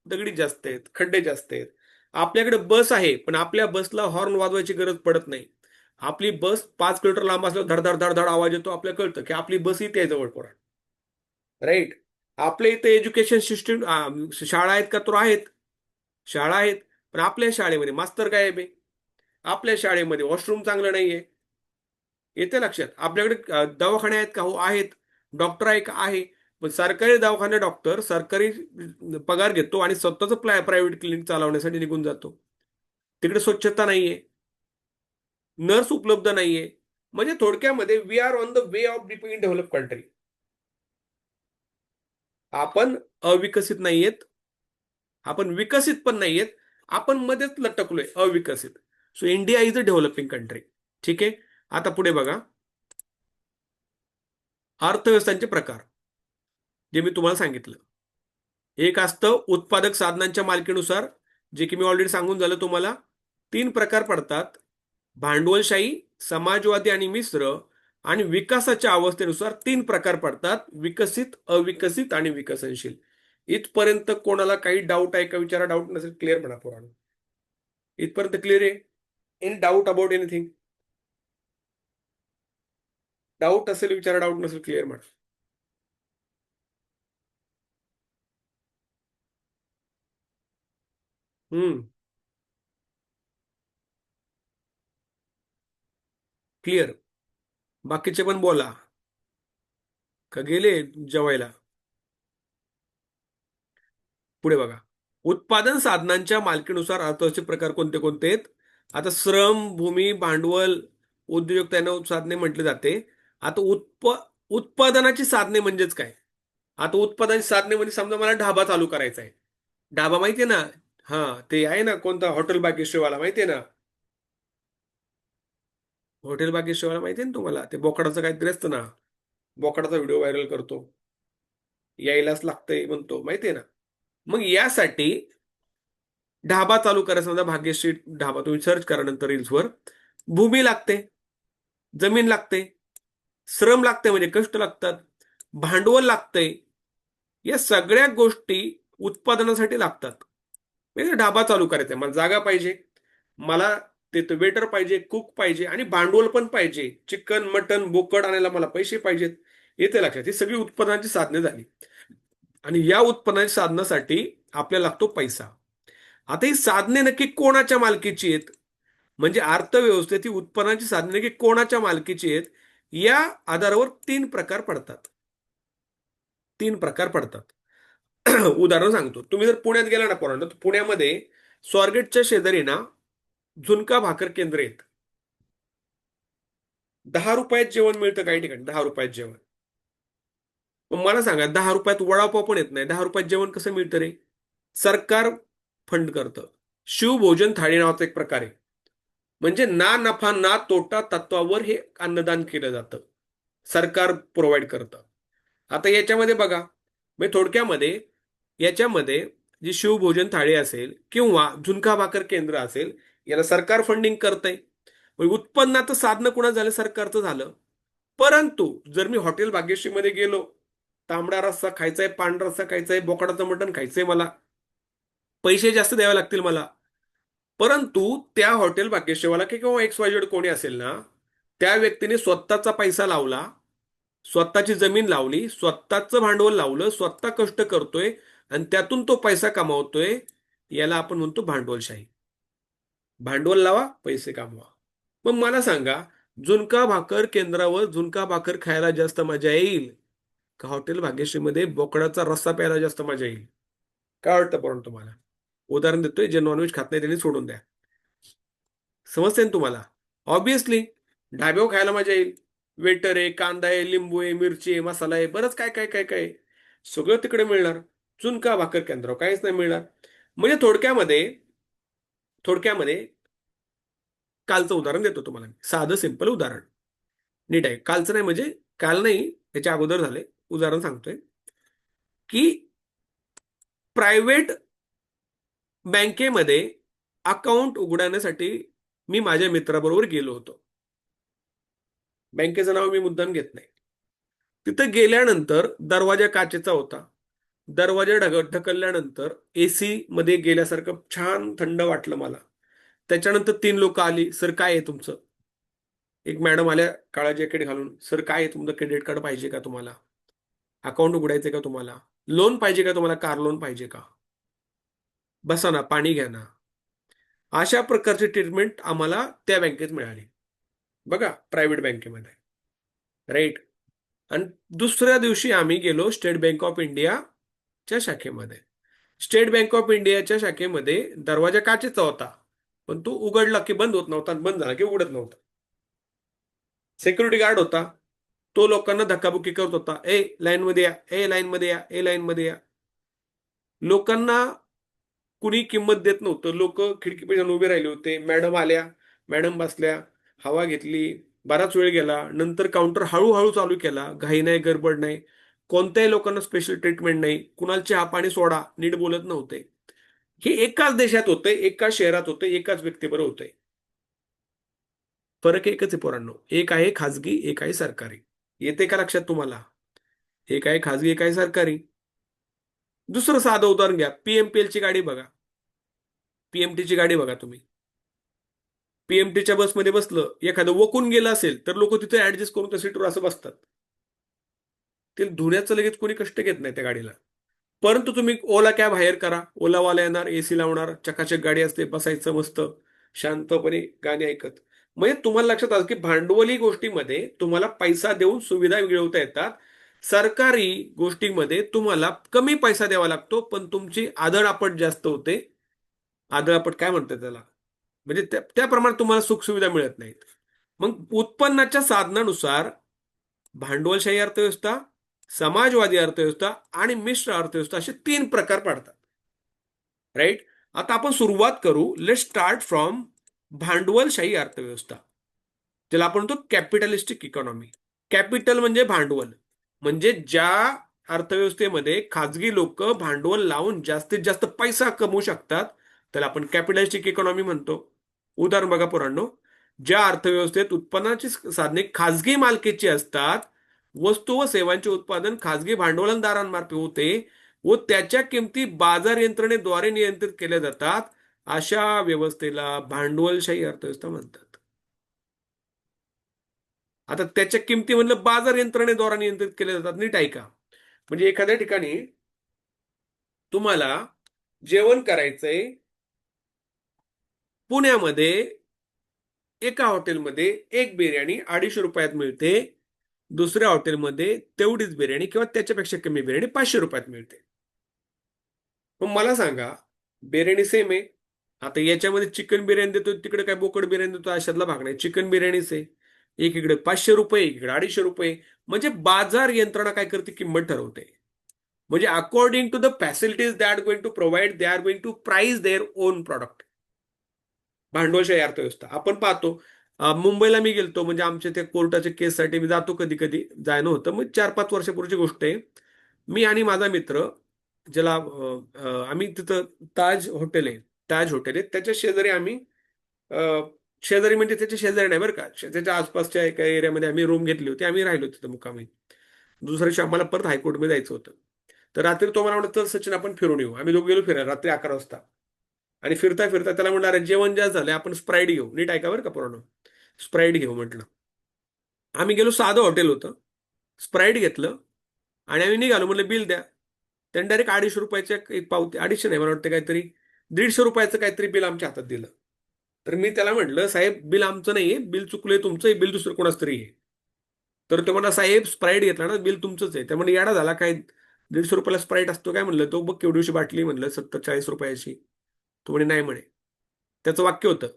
दगडी जास्त आहेत, खड्डे जास्त आहेत. आपल्याकडे बस आहे, पण आपल्या बसला हॉर्न वाजवायची गरज पडत नाही. आपली बस 5 किलोमीटर लांब असल्यावर धड धड धड धड आवाज येतो, आपल्याला कळतं की आपली बस इथे आहे जवळ पुढे. राईट. आपल्या इथे एज्युकेशन सिस्टम, शाळा आहेत का तर आहेत, शाळा आहेत. पण आपल्या शाळेमध्ये मास्तर गायब आहे. आपल्या शाळेमध्ये वॉशरूम चांगलं नाहीये. येते लक्षात. आपल्याकडे दवाखाने आहेत का? हो आहेत. डॉक्टर आहे का? आहे. पण सरकारी दवाखाने डॉक्टर सरकारी पगार घेतो आणि स्वतःच प्रायव्हेट क्लिनिक चालवण्यासाठी निघून जातो. तिकडे स्वच्छता नाहीये, नर्स उपलब्ध नाहीये. म्हणजे थोडक्यामध्ये we are on the way of becoming develop country. आपण अविकसित नाहीयेत, आपण विकसित पण नाहीयेत, आपण मध्येच लटकलोय, अविकसित. So India is a developing country. ठीक आहे. आता पुढे बघा, अर्थव्यवस्थांचे प्रकार जे मी तुम्हाला सांगितलं. एक असतं उत्पादक साधनांच्या मालकीनुसार, जे की मी ऑलरेडी सांगून झालं तुम्हाला. 3 प्रकार पडतात: भांडवलशाही, समाजवादी आणि मिश्र. आणि विकासाच्या अवस्थेनुसार 3 प्रकार पडतात: विकसित, अविकसित आणि विकसनशील. इथपर्यंत कोणाला काही डाऊट आहे का? विचारा. डाऊट नसेल क्लिअर म्हणा पुराण. इथपर्यंत क्लिअर आहे? Any doubt about anything? Doubt असेल विचारा, डाऊट नसेल क्लिअर म्हणा. हम्म. क्लिअर. बाकीचे पण बोला. का गेले जेवायला? पुढे बघा. उत्पादन साधनांच्या मालकीनुसार अर्थव्यवस्थेचे प्रकार कोणते कोणते आहेत? आता श्रम, भूमी, भांडवल, उद्योजकता यांना साधने म्हटले जाते. आता उत्पादनाची साधने म्हणजेच काय? आता उत्पादनाची साधने म्हणजे समजा मला ढाबा चालू करायचा आहे. ढाबा माहितीये ना? हा, ते आहे ना, कोणता हॉटेल बागेश्वरवाला माहितीये ना? हॉटेल बागेश्वरवाला माहितीये ना तुम्हाला? ते बोकडाचं काहीतरी असतं ना, बोकडाचा व्हिडिओ व्हायरल करतो, यायलाच लागतंय म्हणतो, माहितीये ना? मग यासाठी ढाबा चालू करा, समजा भाग्यश्री ढाबा तुम्ही सर्च करा नंतर रील्सवर. भूमी लागते, जमीन लागते, श्रम लागते म्हणजे कष्ट लागतात, भांडवल लागतंय. या सगळ्या गोष्टी उत्पादनासाठी लागतात. म्हणजे ढाबा चालू करायचा मला जागा पाहिजे, मला तिथं वेटर पाहिजे, कुक पाहिजे आणि भांडवल पण पाहिजे. चिकन, मटन, बोकड आणायला मला पैसे पाहिजेत. येते लक्षात. ही सगळी उत्पादनाची साधने झाली. आणि या उत्पन्नाच्या साधनासाठी आपल्याला लागतो पैसा. आता ही साधने नक्की कोणाच्या मालकीची आहेत? म्हणजे अर्थव्यवस्थेत ही उत्पन्नाची साधने नक्की कोणाच्या मालकीची आहेत? या आधारावर 3 प्रकार पडतात. 3 प्रकार पडतात. उदाहरण सांगतो. तुम्ही जर पुण्यात गेला ना पोरांनो, तर पुण्यामध्ये स्वारगेटच्या शेजारी ना झुणका भाकर केंद्र आहेत. 10 रुपयात जेवण मिळतं काही ठिकाणी, 10 रुपयात जेवण. मग मला सांगा, 10 रुपयात वडापाव पण येत नाही, 10 रुपयात जेवण कसं मिळतं रे? सरकार फंड करतं. शिवभोजन थाळी नावाचा एक प्रकार आहे. म्हणजे ना नफा ना तोटा तत्वावर हे अन्नदान केलं जातं. सरकार प्रोव्हाइड करतं. आता याच्यामध्ये बघा, म्हणजे थोडक्यामध्ये याच्यामध्ये जी शिवभोजन थाळी असेल किंवा झुणका भाकर केंद्र असेल, याला सरकार फंडिंग करतंय. म्हणजे उत्पन्नाचं साधनं कुणा झालं? सरकारचं झालं. परंतु जर मी हॉटेल भाग्यश्रीमध्ये गेलो, तांबडा रस्सा खायचा आहे, पांढरा रस्सा खायचा आहे, बोकडाचं मटण खायचंय मला, पैसे जास्त द्यावे लागतील मला. परंतु त्या हॉटेल भाग्यश्रीवाला किंवा XYZ कोणी असेल ना, त्या व्यक्तीने स्वतःचा पैसा लावला, स्वतःची जमीन लावली, स्वतःचं भांडवल लावलं, स्वतः कष्ट करतोय आणि त्यातून तो पैसा कमावतोय. याला आपण म्हणतो भांडवलशाही. भांडवल लावा, पैसे कमवा. मग मला सांगा, झुणका भाकर केंद्रावर झुणका भाकर खायला जास्त मजा येईल का हॉटेल भाग्यश्रीमध्ये बोकडाचा रस्सा प्यायला जास्त मजा येईल? काय वाटतं पण तुम्हाला? उदाहरण देतोय, जे नॉनव्हेज खात नाही त्यांनी सोडून द्या. समजते ना तुम्हाला? ऑब्विसली ढाब्यावर खायला मजा येईल. वेटर आहे, कांदा आहे, लिंबू आहे, मिरची आहे, मसाला आहे, बरंच काय काय काय काय सगळं तिकडे मिळणार. झुणका भाकर केंद्रावर काहीच नाही मिळणार. म्हणजे थोडक्यामध्ये कालचं उदाहरण देतो तुम्हाला मी. साधं सिंपल उदाहरण. नीट आहे. कालचं नाही म्हणजे काल नाही, त्याच्या अगोदर झालंय. उदाहरण सांगतोय की प्रायव्हेट बँकेमध्ये अकाउंट उघडण्यासाठी मी माझ्या मित्राबरोबर गेलो होतो. बँकेचं नाव मी मुद्दाम घेत नाही. तिथं गेल्यानंतर दरवाजा काचेचा होता. दरवाजा ढकलल्यानंतर एसी मध्ये गेल्यासारखं छान थंड वाटलं मला. त्याच्यानंतर 3 लोक आली, सर काय आहे तुमचं? एक मॅडम आल्या काळा जॅकेट घालून, सर काय आहे तुमचं? क्रेडिट कार्ड पाहिजे का तुम्हाला? अकाउंट उघडायचं का तुम्हाला? लोन पाहिजे का तुम्हाला? कार लोन पाहिजे का? बसा ना, पाणी घ्या ना. अशा प्रकारची ट्रीटमेंट आम्हाला त्या बँकेत मिळाली. बघा, प्रायव्हेट बँकेमध्ये. राईट. आणि दुसऱ्या दिवशी आम्ही गेलो स्टेट बँक ऑफ इंडियाच्या शाखेमध्ये. स्टेट बँक ऑफ इंडियाच्या शाखेमध्ये दरवाजा काचेचा होता, पण तो उघडला की बंद होत नव्हता, बंद झाला की उघडत नव्हता. सिक्युरिटी गार्ड होता, तो लोकांना धक्काबुक्की करत होता, ए लाईन मध्ये या, ए लाईन मध्ये या, ए लाईन मध्ये या. लोकांना कुणी किंमत देत नव्हतं. लोक खिडकीपाशी उभे राहिले होते. मॅडम आल्या, मॅडम बसल्या, हवा घेतली, बराच वेळ गेला. नंतर काउंटर हळूहळू चालू केला. घाई नाही, गडबड नाही, कोणत्याही लोकांना स्पेशल ट्रीटमेंट नाही, कुणाला चहा पाणी सोडा नीट बोलत नव्हते. हे एकाच देशात होते, एकाच शहरात होते, एकाच व्यक्तीबरोबर होते. फरक एकच आहे पोरांनो, एक आहे खाजगी, एक आहे सरकारी. येते का लक्षात तुम्हाला? एक आहे खाजगी, एक आहे सरकारी. दुसरं साधं उदाहरण घ्या, पीएमपीएल ची गाडी बघा. पीएमटी ची गाडी बघा तुम्ही. पीएमटीच्या बसमध्ये बसलं, एखादं वकून गेलं असेल तर लोक तिथे ऍडजस्ट करून त्या सीटवर असं बसतात. ते धुण्याचं लगेच कोणी कष्ट घेत नाही त्या गाडीला. परंतु तुम्ही ओला कॅब हायर करा, ओलावाला येणार, एसी लावणार, चकाचक गाडी असते, बसायचं मस्त शांतपणे गाणी ऐकत. म्हणजे तुम्हाला लक्षात आलं की भांडवली गोष्टीमध्ये तुम्हाला पैसा देऊन सुविधा मिळवता येतात. सरकारी गोष्टीमध्ये तुम्हाला कमी पैसा द्यावा लागतो, पण तुमची आदळआपट जास्त होते. आदळआपट काय म्हणतात त्याला, म्हणजे त्याप्रमाणे तुम्हाला सुखसुविधा मिळत नाहीत. मग उत्पन्नाच्या साधनानुसार भांडवलशाही अर्थव्यवस्था, समाजवादी अर्थव्यवस्था आणि मिश्र अर्थव्यवस्था असे 3 प्रकार पडतात. राईट. आता आपण सुरुवात करू. लेट स्टार्ट फ्रॉम भांडवलशाही अर्थव्यवस्था, ज्याला आपण म्हणतो कॅपिटलिस्टिक इकॉनॉमी. कॅपिटल म्हणजे भांडवल, म्हणजे ज्या अर्थव्यवस्थेमध्ये खाजगी लोक भांडवल लावून जास्तीत जास्त पैसा कमवू शकतात, त्याला आपण कॅपिटलिस्टिक इकॉनॉमी म्हणतो. उदाहरण बघा पोरांनो, ज्या अर्थव्यवस्थेत उत्पन्नाची साधने खाजगी मालकीची असतात, वस्तू व सेवांचे उत्पादन खाजगी भांडवलदारांमार्फत होते व त्याच्या किमती बाजार यंत्रणेद्वारे नियंत्रित केल्या जातात, अशा व्यवस्थेला भांडवलशाही अर्थव्यवस्था म्हणतात. आता त्याच्या किमती म्हणलं बाजार यंत्रणेद्वारा नियंत्रित केल्या जातात. नीट ऐका. म्हणजे एखाद्या ठिकाणी तुम्हाला जेवण करायचंय, पुण्यामध्ये एका हॉटेलमध्ये एक बिर्याणी 250 रुपयात मिळते, दुसऱ्या हॉटेलमध्ये तेवढीच बिर्याणी किंवा त्याच्यापेक्षा कमी बिर्याणी 500 रुपयात मिळते. मग मला सांगा, बिर्याणी सेम आहे. आता याच्यामध्ये चिकन बिर्याणी देतो, तिकडे काय बोकड बिर्याणी देतो, अशातला भाग नाही, चिकन बिर्याणीच आहे. एकीकडे 500 रुपये, एकीकडे 250 रुपये. म्हणजे बाजार यंत्रणा काय करते, किंमत ठरवते. म्हणजे according to the facilities that going to provide, they are going to price their own product. भांडवलशाही अर्थव्यवस्था आपण पाहतो. मुंबईला मी गेलतो, म्हणजे आमच्या त्या कोर्टाच्या केससाठी मी जातो, कधी कधी जाणं होतं. मग 4-5 वर्षापूर्वीची गोष्ट आहे. मी आणि माझा मित्र, ज्याला आम्ही तिथं ताज हॉटेल आहे, ताज हॉटेल आहे त्याच्या शेजारी आम्ही, शेजारी म्हणजे त्याच्या शेजारी नाही बरं का, त्याच्या आसपासच्या एका एरियामध्ये आम्ही रूम घेतली होती. आम्ही राहिलो तिथं मुक्कामी. दुसऱ्या दिवशी आम्हाला परत हायकोर्टमध्ये जायचं होतं. तर रात्री तो मला म्हणतो, चल सचिन आपण फिरून येऊ. आम्ही दोघं गेलो फिरायला रात्री 11 वाजता. आणि फिरता फिरता त्याला म्हणलं, अरे जेवण जास्त झालं, आपण स्प्राईट घेऊ. नीट ऐका बरं का पूर्ण, स्प्राईट घेऊ म्हटलं. आम्ही गेलो, साधं हॉटेल होतं. स्प्राईट घेतलं आणि आम्ही निघालो. म्हणलं बिल द्या. त्यांनी डायरेक्ट 250 रुपयाच्या एक पावती, 250 नाही मला वाटतं, काहीतरी 150 रुपयाचं काहीतरी बिल आमच्या हातात दिलं. तर मी त्याला म्हटलं, साहेब बिल आमचं नाहीये, बिल चुकलंय तुमचं, बिल दुसरं कोणाच तरी आहे. तर तो म्हणा, साहेब स्प्राईट घेतला ना, बिल तुमचंच आहे. त्यामुळे येडा झाला काय, 150 रुपयाला स्प्राईट असतो काय म्हणलं. तो बघ केवढीशी बाटली म्हणलं, 70-40 रुपयाची. तो म्हणे नाही म्हणे. त्याचं वाक्य होतं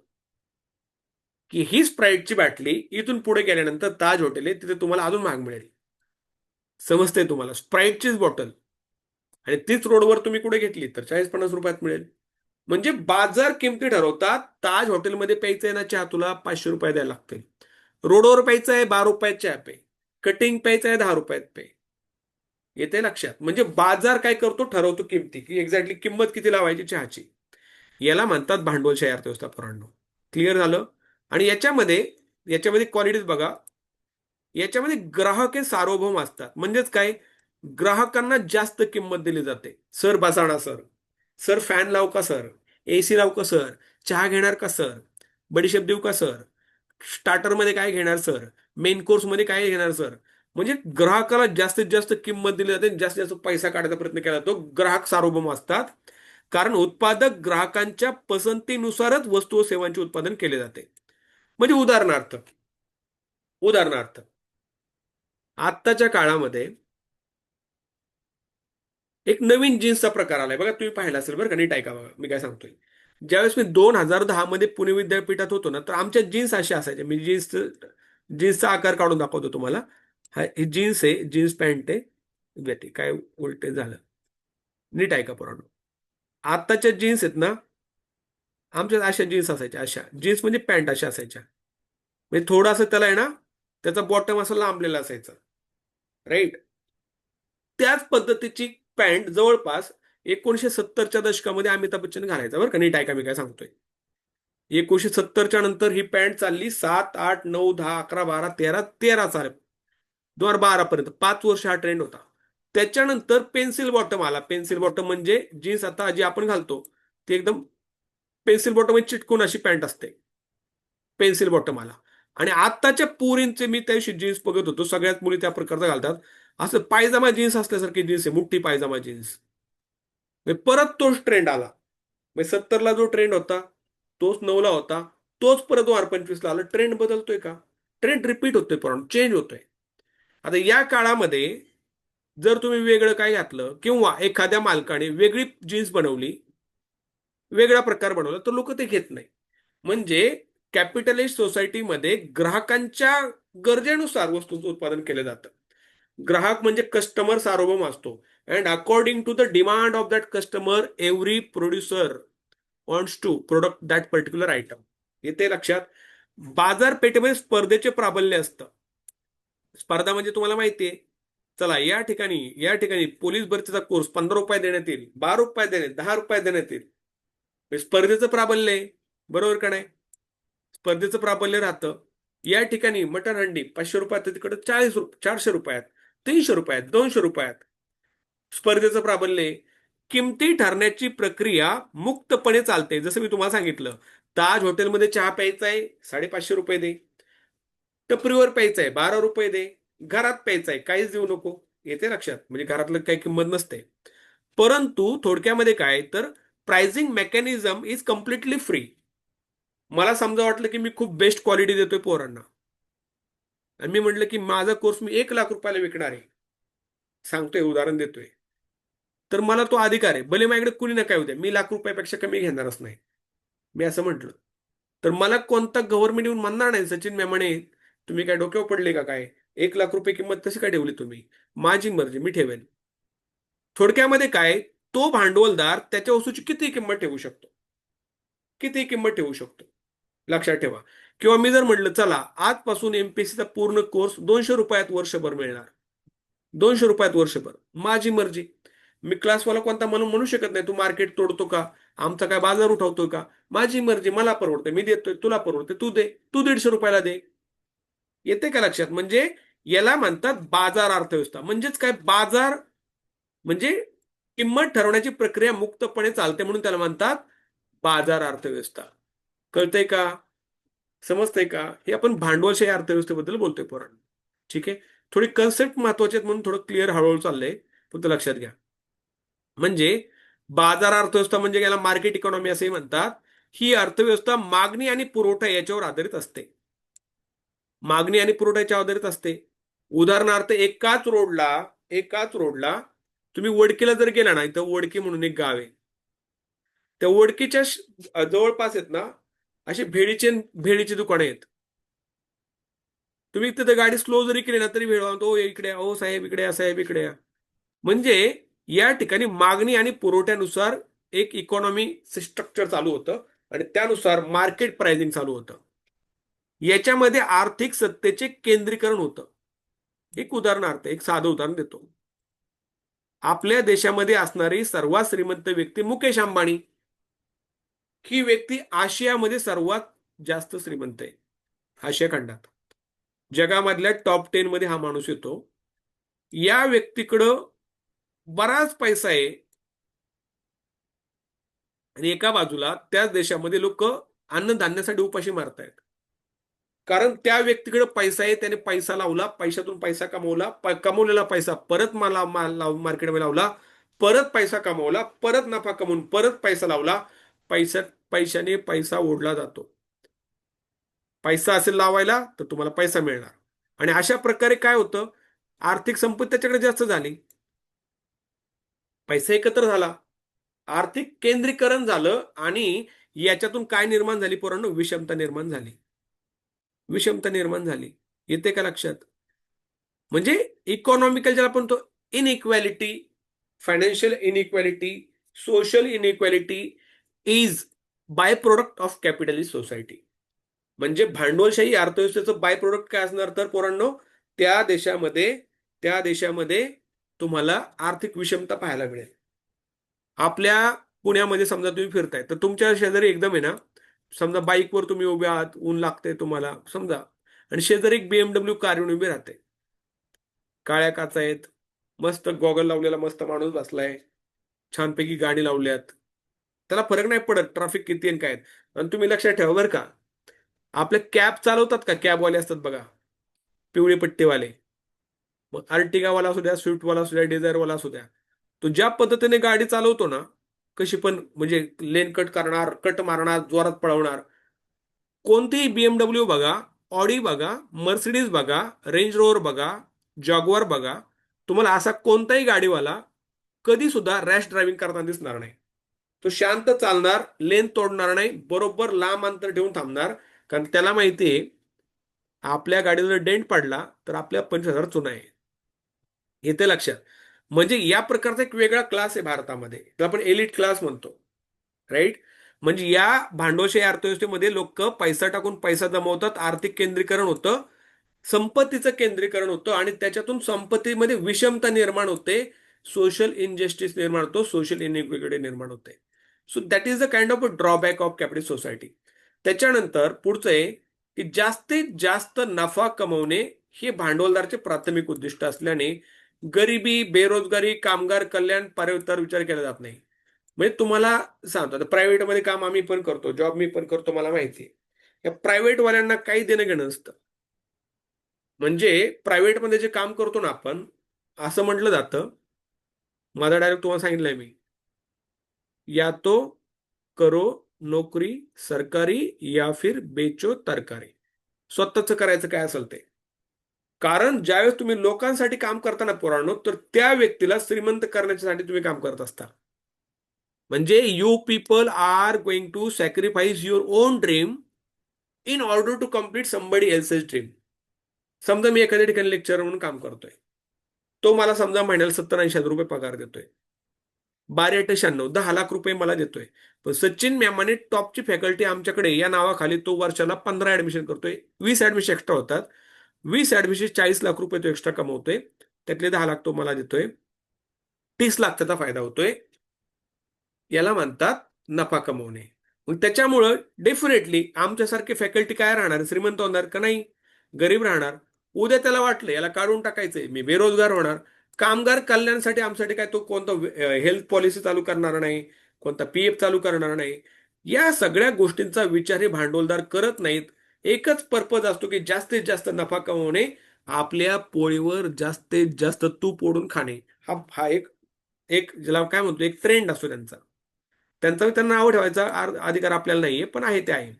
की ही स्प्राईटची बाटली इथून पुढे गेल्यानंतर ताज हॉटेल आहे, तिथे तुम्हाला अजून महाग मिळेल. समजतंय तुम्हाला? स्प्राईटचीच बॉटल, आणि तीच रोडवर तुम्ही कुठे घेतली तर 40-50 रुपयात मिळेल. म्हणजे बाजार किमती ठरवतात. ताज हॉटेलमध्ये प्यायचं आहे ना चहा, तुला 500 रुपये द्यायला लागतील. रोडवर प्यायचं आहे 12 रुपयात चहा पे, कटिंग प्यायचं आहे 10 रुपयात पे. येते लक्षात? म्हणजे बाजार काय करतो, ठरवतो किमती, की एक्झॅक्टली किंमत किती लावायची चहाची. याला म्हणतात भांडवलशाही अर्थव्यवस्था पोरांनो. क्लिअर झालं? आणि याच्यामध्ये याच्यामध्ये क्वालिटीज बघा. याच्यामध्ये ग्राहक हे सार्वभौम असतात. म्हणजेच काय, ग्राहकांना जास्त किंमत दिली जाते. सर बसाणा सर, सर फॅन लावू का सर, एसी लावू का सर, चहा घेणार का सर, बडीशेप देऊ का सर, स्टार्टर मध्ये काय घेणार सर, मेन कोर्स मध्ये काय घेणार सर. म्हणजे ग्राहकाला जास्तीत जास्त किंमत दिली जाते, जास्तीत जास्त पैसा काढायचा प्रयत्न केला जातो. ग्राहक सार्वभौम असतात, कारण उत्पादक ग्राहकांच्या पसंतीनुसारच वस्तू व सेवांचे उत्पादन केले जाते. म्हणजे उदाहरणार्थ आत्ताच्या काळामध्ये एक नवीन जीन्सचा प्रकार आलाय बघा, तुम्ही पाहिला असेल बरं का, नीट ऐका बघा मी काय सांगतोय. ज्यावेळेस मी 2010 मध्ये पुणे विद्यापीठात होतो ना, तर आमच्या जीन्स अशा असायच्या. मी जीन्सचा आकार काढून दाखवतो तुम्हाला. ही जीन्स आहे, जीन्स पॅन्ट आहे. काय उलटे झालं, नीट ऐका पोरांनो. आत्ताच्या जीन्स आहेत ना, आमच्या अशा जीन्स असायच्या. अशा जीन्स म्हणजे पॅन्ट अशा असायच्या. म्हणजे थोडासा त्याला आहे ना, त्याचा बॉटम असं लांबलेला असायचा, राईट. त्याच पद्धतीची पॅन्ट जवळपास 1970च्या दशकामध्ये अमिताभ बच्चन घालायचा बरं का. नीट ऐका मी काय सांगतोय. 1970च्या नंतर ही पॅन्ट चालली 7, 8, 9, 10, 11, 12, 13, 13 चालेल 2012 पर्यंत 5 वर्ष हा ट्रेंड होता. त्याच्यानंतर पेन्सिल बॉटम आला. पेन्सिल बॉटम म्हणजे जीन्स आता जी आपण घालतो ती एकदम पेन्सिल बॉटम चिटकून अशी पॅन्ट असते. पेन्सिल बॉटम आला. आणि आत्ताच्या पोरींचे मी त्या दिवशी जीन्स बघत होतो, सगळ्यात मुली त्या प्रकारचा घालतात. असं पायजामा जीन्स असल्यासारखी जीन्स आहे, मोठी पायजामा जीन्स. परत तोच ट्रेंड आला. 70ला जो ट्रेंड होता तोच 9ला होता, तोच परत 2025ला आला. ट्रेंड बदलतोय का? ट्रेंड रिपीट होतोय, पण चेंज होतोय. आता या काळामध्ये जर तुम्ही वेगळं काय घातलं किंवा एखाद्या मालकाने वेगळी जीन्स बनवली, वेगळा प्रकार बनवला, तर लोक ते घेत नाही. म्हणजे कॅपिटलिस्ट सोसायटीमध्ये ग्राहकांच्या गरजेनुसार वस्तूंचं उत्पादन केलं जातं. ग्राहक म्हणजे कस्टमर सार्वभौम असतो. And according to the demand of that customer every producer wants to product that particular item. येते लक्षात. बाजारपेठेमध्ये स्पर्धेचे प्राबल्य असतं. स्पर्धा म्हणजे तुम्हाला माहितीये, चला या ठिकाणी पोलीस भरतीचा कोर्स ₹15 देण्यात येईल, ₹12 देण्यात, ₹10 देण्यात येईल. स्पर्धेचं प्राबल्य आहे, बरोबर का नाही? स्पर्धेचं प्राबल्य राहतं. या ठिकाणी मटण हंडी ₹500 तिकडे 400 रुपयात, ₹300, ₹200. स्पर्धेचं प्राबल्य आहे. किमती ठरण्याची प्रक्रिया मुक्तपणे चालते. जसं मी तुम्हाला सांगितलं, ताज हॉटेलमध्ये चहा प्यायचा आहे, ₹550 दे. टपरीवर प्यायचा आहे, ₹12 दे. घरात प्यायचा आहे, काहीच देऊ नको. येते लक्षात. म्हणजे घरातलं काही किंमत नसते. परंतु थोडक्यामध्ये काय तर pricing mechanism is completely free. मला समजा वाटलं की मी खूप बेस्ट क्वालिटी देतोय पोरांना, आणि मी म्हटलं की माझा कोर्स मी ₹1,00,000 विकणार आहे, सांगतोय, उदाहरण देतोय, तर मला तो अधिकार आहे. भले माझ्याकडे कुणी ना काय होते, मी ₹1,00,000 कमी घेणारच नाही. मी असं म्हटलं तर मला कोणता गव्हर्नमेंट येऊन म्हणणार नाही, सचिन मेमणे तुम्ही काय डोक्यावर पडले का काय, ₹1,00,000 किंमत कशी काय ठेवली तुम्ही. माझी मर्जी, मी ठेवेन. थोडक्यामध्ये काय, तो भांडवलदार त्याच्या वस्तूची किती किंमत ठेवू शकतो, किती किंमत ठेवू शकतो, लक्षात ठेवा. किंवा मी जर म्हटलं चला आजपासून एमपीएससीचा पूर्ण कोर्स ₹200 वर्षभर मिळणार, ₹200 वर्षभर, माझी मर्जी. मी क्लासवाला कोणता म्हणून म्हणू शकत नाही तू मार्केट तोडतो का, आमचा काय बाजार उठवतोय का. माझी मर्जी, मला परवडते मी देतोय, तुला परवडते तू दे, तू ₹150 दे. येते का लक्षात. म्हणजे याला म्हणतात बाजार अर्थव्यवस्था. म्हणजेच काय, बाजार म्हणजे किंमत ठरवण्याची प्रक्रिया मुक्तपणे चालते, म्हणून त्याला म्हणतात बाजार अर्थव्यवस्था. कळतंय का, समजतंय का. हे आपण भांडवलशाही अर्थव्यवस्थेबद्दल बोलतोय पोरांनो. ठीक आहे. थोडी कन्सेप्ट महत्वाची आहेत म्हणून थोडं क्लिअर हळूहळू चाललंय, फक्त लक्षात घ्या. म्हणजे बाजार अर्थव्यवस्था म्हणजे याला मार्केट इकॉनॉमी असंही म्हणतात. ही अर्थव्यवस्था मागणी आणि पुरवठा याच्यावर आधारित असते. मागणी आणि पुरवठ्याच्या आधारित असते. उदाहरणार्थ एकाच रोडला तुम्ही वडकीला जर गेला ना, इथं वडकी म्हणून एक गाव आहे, त्या वडकीच्या जवळपास आहेत ना अशी भेळीची दुकानं आहेत. तुम्ही तिथे गाडी स्लो जरी केली ना तरी भेळ म्हणतो, इकडे हो साहेब इकडे या, साहेब इकडे या. म्हणजे या ठिकाणी मागणी आणि पुरवठ्यानुसार एक इकॉनॉमी स्ट्रक्चर चालू होतं आणि त्यानुसार मार्केट प्राइसिंग चालू होतं. याच्यामध्ये आर्थिक सत्तेचे केंद्रीकरण होतं. एक साधं उदाहरण देतो. आपल्या देशामध्ये असणारी सर्वात श्रीमंत व्यक्ती मुकेश अंबानी. ही व्यक्ती आशियामध्ये सर्वात जास्त श्रीमंत आहे, आशिया खंडात. जगामधल्या टॉप 10 मध्ये हा माणूस येतो. या व्यक्तीकडं बराच पैसा आहे आणि एका बाजूला त्याच देशामध्ये लोक अन्नधान्यासाठी उपाशी मारतायत. कारण त्या व्यक्तीकडे पैसा आहे, त्याने पैसा लावला, पैशातून पैसा कमवला, कमवलेला पैसा परत मला मार्केटमध्ये लावला, परत पैसा कमवला, परत नफा कमवून परत पैसा लावला. पैशाने पैसा ओढला जातो. पैसा असेल लावायला तर तुम्हाला पैसा मिळणार. आणि अशा प्रकारे काय होतं, आर्थिक संपत्ती त्याच्याकडे जास्त झाली, पैसा एकत्र झाला, आर्थिक केंद्रीकरण झालं आणि याच्यातून काय निर्माण झाली पोरांनो, विषमता निर्माण झाली. विषमता निर्माण झाली. येते का लक्षात? म्हणजे इकॉनॉमिकल ज्याला आपण तो inequality, financial inequality, social inequality is by product of capitalist society. म्हणजे भांडवलशाही अर्थव्यवस्थेचं बाय प्रोडक्ट काय असणार तर पोरांनो, त्या देशामध्ये त्या देशामध्ये तुम्हाला आर्थिक विषमता पाहायला मिळेल. आपल्या पुण्यामध्ये समजा तुम्ही फिरताय तर तुमच्या शेजारी एकदम आहे ना, समजा बाईकवर तुम्ही उभे आहात, ऊन लागते तुम्हाला समजा, आणि शेजारी एक BMW कार येऊन उभी राहते, काळ्या काचा आहेत, मस्त गॉगल लावलेला मस्त माणूस बसलाय, छानपैकी गाडी लावल्यात, त्याला फरक नाही पडत ट्रॅफिक किती आणि काय आहेत. आणि तुम्ही लक्षात ठेवा बरं का, आपले कॅब चालवतात का, कॅबवाले असतात बघा, पिवळे पट्टेवाले, मग अर्टिगावाला असू द्या, स्विफ्टवाला असू द्या, डिझायरवाला असू द्या, तो ज्या पद्धतीने गाडी चालवतो ना, कशी पण म्हणजे लेन कट करणार, कट मारणार, जोरात पळवणार. कोणतीही BMW बघा, ऑडी बघा, मर्सिडीज बघा, रेंज रोवर बघा, जॉगवार बघा, तुम्हाला असा कोणताही गाडीवाला कधी सुद्धा रॅश ड्रायव्हिंग करताना दिसणार नाही. तो शांत चालणार, लेन तोडणार नाही, बरोबर लांब अंतर ठेवून थांबणार. कारण त्याला माहितीये आपल्या गाडीला जर डेंट पडला तर आपल्या 25,000 चुना आहे. येते लक्षात? म्हणजे या प्रकारचा एक वेगळा क्लास आहे भारतामध्ये, त्याला आपण एलिट क्लास म्हणतो. राईट? म्हणजे या भांडवलशाही अर्थव्यवस्थेमध्ये लोक पैसा टाकून पैसा जमवतात, आर्थिक केंद्रीकरण होतं, संपत्तीचं केंद्रीकरण होतं आणि त्याच्यातून संपत्तीमध्ये विषमता निर्माण होते, सोशल इनजस्टिस निर्माण होतो, सोशल इनइक्विटी निर्माण होते. So that is the kind of a drawback of capital society. त्याच्यानंतर पुढचं आहे की जास्तीत जास्त नफा कमवणे हे भांडवलदारचे प्राथमिक उद्दिष्ट असल्याने गरिबी, बेरोजगारी, कामगार कल्याण पर्यावरण विचार केला जात नाही. म्हणजे तुम्हाला सांगतो, आता प्रायव्हेटमध्ये काम आम्ही पण करतो, जॉब मी पण करतो, मला माहिती आहे या प्रायव्हेट वाल्यांना काही देणं घेणं नसतं. म्हणजे प्रायव्हेटमध्ये जे काम करतो ना आपण, असं म्हटलं जातं, माझा डायरेक्ट तुम्हाला सांगितलंय मी, या तो करो नोकरी सरकारी या फिर बेचो तरकारी. स्वतःच करायचं काय असेल ते. कारण ज्यावेळेस तुम्ही लोकांसाठी काम करताना पोरांनो, तर त्या व्यक्तीला श्रीमंत करण्यासाठी तुम्ही काम करत असता. म्हणजे you people are going to sacrifice your own dream in order to complete somebody else's dream. समजा मी एखाद्या ठिकाणी लेक्चर म्हणून काम करतोय, तो मला समजा महिन्याला 70-80 हजार रुपये पगार देतोय, 12-8-96 10 लाख रुपये मला देतोय. पण सचिन मॅमाने टॉपची फॅकल्टी आमच्याकडे या नावाखाली तो वर्षाला 15 ऍडमिशन करतोय, 20 ऍडमिशन एक्स्ट्रा होतात, 20 ऍडमिशन 40 लाख रुपये तो एक्स्ट्रा कमवतोय, त्यातले 10 लाख तो मला देतोय, 30 लाख त्याचा फायदा होतोय. याला म्हणतात नफा कमवणे. मग त्याच्यामुळं डेफिनेटली आमच्यासारखे फॅकल्टी काय राहणार, श्रीमंत होणार का नाही, गरीब राहणार. उद्या त्याला वाटलं याला काढून टाकायचंय, मी बेरोजगार होणार, कामगार कल्याणासाठी आमच्यासाठी काय तो कोणता हेल्थ पॉलिसी चालू करणार नाही, कोणता PF चालू करणार नाही. या सगळ्या गोष्टींचा विचार हे भांडवलदार करत नाहीत. एकच पर्पज असतो की जास्तीत जास्त नफा कमवणे, आपल्या पोळीवर जास्तीत जास्त तूप ओढून खाणे. हा हा एक एक ज्याला काय म्हणतो एक ट्रेंड असतो त्यांचा. त्यांना नाव ठेवायचा अधिकार आपल्याला नाहीये, पण आहे ते आहे.